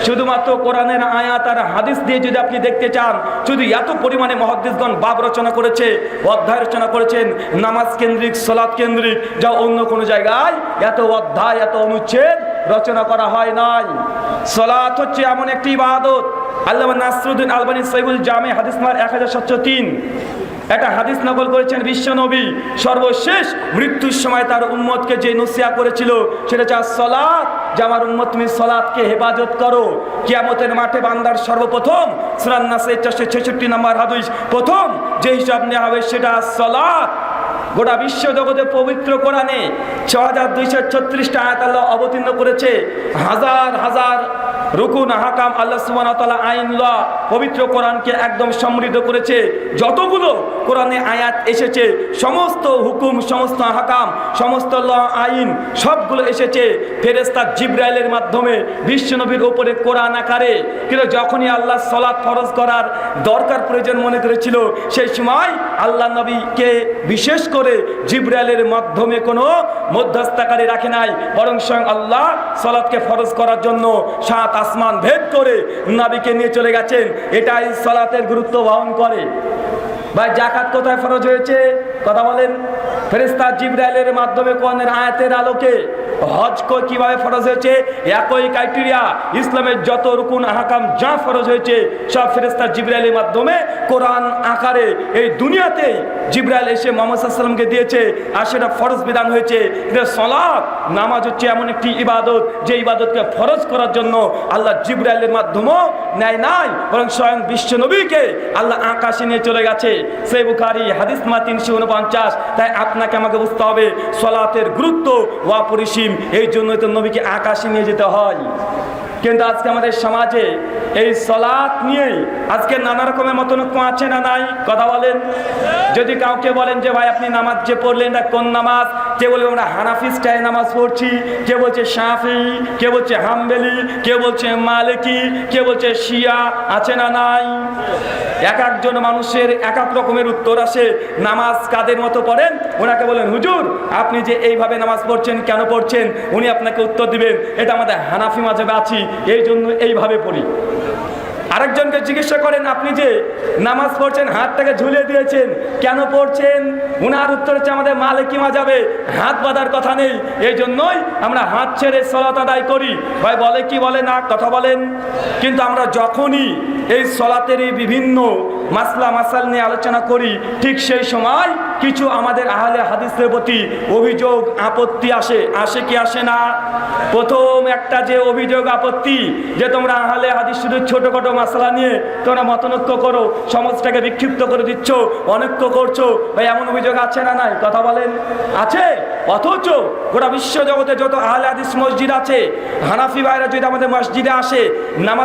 শুধুমাত্র কোরআনের আয়াত আর হাদিস দিয়ে যদি আপনি দেখতে চান, শুধু এত পরিমাণে মুহাদ্দিসগণ বাব রচনা করেছে, অধ্যায় রচনা করেছেন নামাজ কেন্দ্রিক, সলাত কেন্দ্রিক, যা অন্য কোনো জায়গায় এত অধ্যায়, এত অনুচ্ছেদ রচনা করা হয় নাই। সলাত হচ্ছে এমন একটি ইবাদত, আল্লামা নাসরুদ্দিন আলবানী সহিহুল জামে হাদিস নাম্বার 1703 একটা হাদিস নকল করেছেন। বিশ্ব নবী সর্বশেষ মৃত্যুর সময় তার উম্মতকে যে নসিহত করেছিল সেটা হচ্ছে সলাত, যে আমার উম্মত তুমি সলাতকে হেফাজত করো। কিয়ামতের মাঠে বান্দার সর্বপ্রথম সূরা নাস 466 নম্বর হাদিস, প্রথম যে হিসাব নেওয়া হবে সেটা সলাত। গোটা বিশ্ব জগতে পবিত্র কোরআনে ৬,২৩৬টা আয়াত আল্লাহ অবতীর্ণ করেছে। হাজার হাজার রুকুন হাকাম আল্লাহ সুবহানাহু ওয়া তাআলা আইন ল পবিত্র কোরআনকে একদম সমৃদ্ধ করেছে। যতগুলো কোরআনে আয়াত এসেছে সমস্ত হুকুম, সমস্ত হাকাম, সমস্ত ল আইন সবগুলো এসেছে ফেরেশতা জিবরাইলের মাধ্যমে বিশ্বনবীর উপরে কোরআন আকারে। কিন্তু যখনই আল্লাহ সালাত ফরজ করার দরকার প্রয়োজন মনে করেছিল সেই সময় আল্লাহ নবীকে বিশেষ করে জিবরাইলের মাধ্যমে কোনো মধ্যস্থকারী রাখে নাই, বরং স্বয়ং আল্লাহ সালাতকে ফরজ করার জন্য 7 আসমান ভেদ করে নবীকে নিয়ে চলে গেছেন। এটাই সালাতের গুরুত্ব বহন করে। ভাই যাকাত কোথায় ফরজ হয়েছে কথা বলেন? ফেরেশতা জিবরাইলের মাধ্যমে কোরআনের আয়াতের আলোকে। হজ কিভাবে ফরজ হয়েছে? একই ক্রাইটেরিয়া। ইসলামের যত রুকুন আহকাম যা ফরজ হয়েছে সব ফেরেশতা জিবরাইলের মাধ্যমে কোরআন আকারে এই দুনিয়াতেই জিবরাইল এসে মুহাম্মদ সাল্লাল্লাহু আলাইহি ওয়াসাল্লামকে দিয়েছে, আর সেটা ফরজ বিধান হয়েছে। কিন্তু সালাত নামাজ হচ্ছে এমন একটি ইবাদত যে ইবাদতকে ফরজ করার জন্য আল্লাহ জিবরাইলের মাধ্যমেও নেয় নাই, বরং স্বয়ং বিশ্বনবীকে আল্লাহ আকাশে নিয়ে চলে গেছে। সহিহ বুখারী হাদিস নম্বর 349। তাই আপনাকে আমাকে বুঝতে হবে সালাতের গুরুত্ব অপরিসীম, এই জন্যই তো নবীকে আকাশে নিয়ে যেতে হয়। কিন্তু আজকে আমাদের সমাজে এই সালাত নিয়েই আজকে নানা রকমের মতনৈক্য আছে না নাই কথা বলেন? যদি কাউকে বলেন যে ভাই আপনি নামাজ যে পড়লেন না কোন নামাজ, কে বলবে আমরা হানাফি স্টাইল নামাজ পড়ছি, কে বলছে শাফি, কে বলছে হাম্বলি, কে বলছে মালিকি, কে বলছে শিয়া, আছে না নাই? এক একজন মানুষের এক এক রকমের উত্তর আসে। নামাজ কাদের মতো পড়েন? ওনাকে বলেন হুজুর আপনি যে এইভাবে নামাজ পড়ছেন কেন পড়ছেন? উনি আপনাকে উত্তর দিবেন এটা আমাদের হানাফি মাযহাবে আছি এই জন্য এইভাবে পড়ি। আরেকজনকে জিজ্ঞাসা করেন আপনি যে নামাজ পড়ছেন হাতটাকে ঝুলিয়ে দিয়েছেন কেন পড়ছেন? উনার উত্তর হচ্ছে আমাদের মালিকি মাযহাবে হাত বাঁধার কথা নেই, এই জন্যই আমরা হাত ছেড়ে সালাত আদায় করি। ভাই বলে কি বলে না কথা বলেন? কিন্তু আমরা যখনই এই সালাতের এই বিভিন্ন মাসলা মাসাল নিয়ে আলোচনা করি ঠিক সেই সময় কিছু আমাদের আহলে হাদিসের প্রতি অভিযোগ আপত্তি আসে কি আসে না? প্রথম একটা যে অভিযোগ আপত্তি যে তোমরা আহলে হাদিস শুধু ছোটখাটো মাসলা নিয়ে তোমরা মতনৈক্য করো, সমাজটাকে বিক্ষিপ্ত করে দিচ্ছ, অনৈক্য করছো। ভাই এমন অভিযোগ আছে না নাই কথা বলেন? আছে। অথচ গোটা বিশ্ব জগতে যত আহলে হাদিস মসজিদ আছে, হানাফি ভাইরা যদি আমাদের মসজিদে আসে নামাজ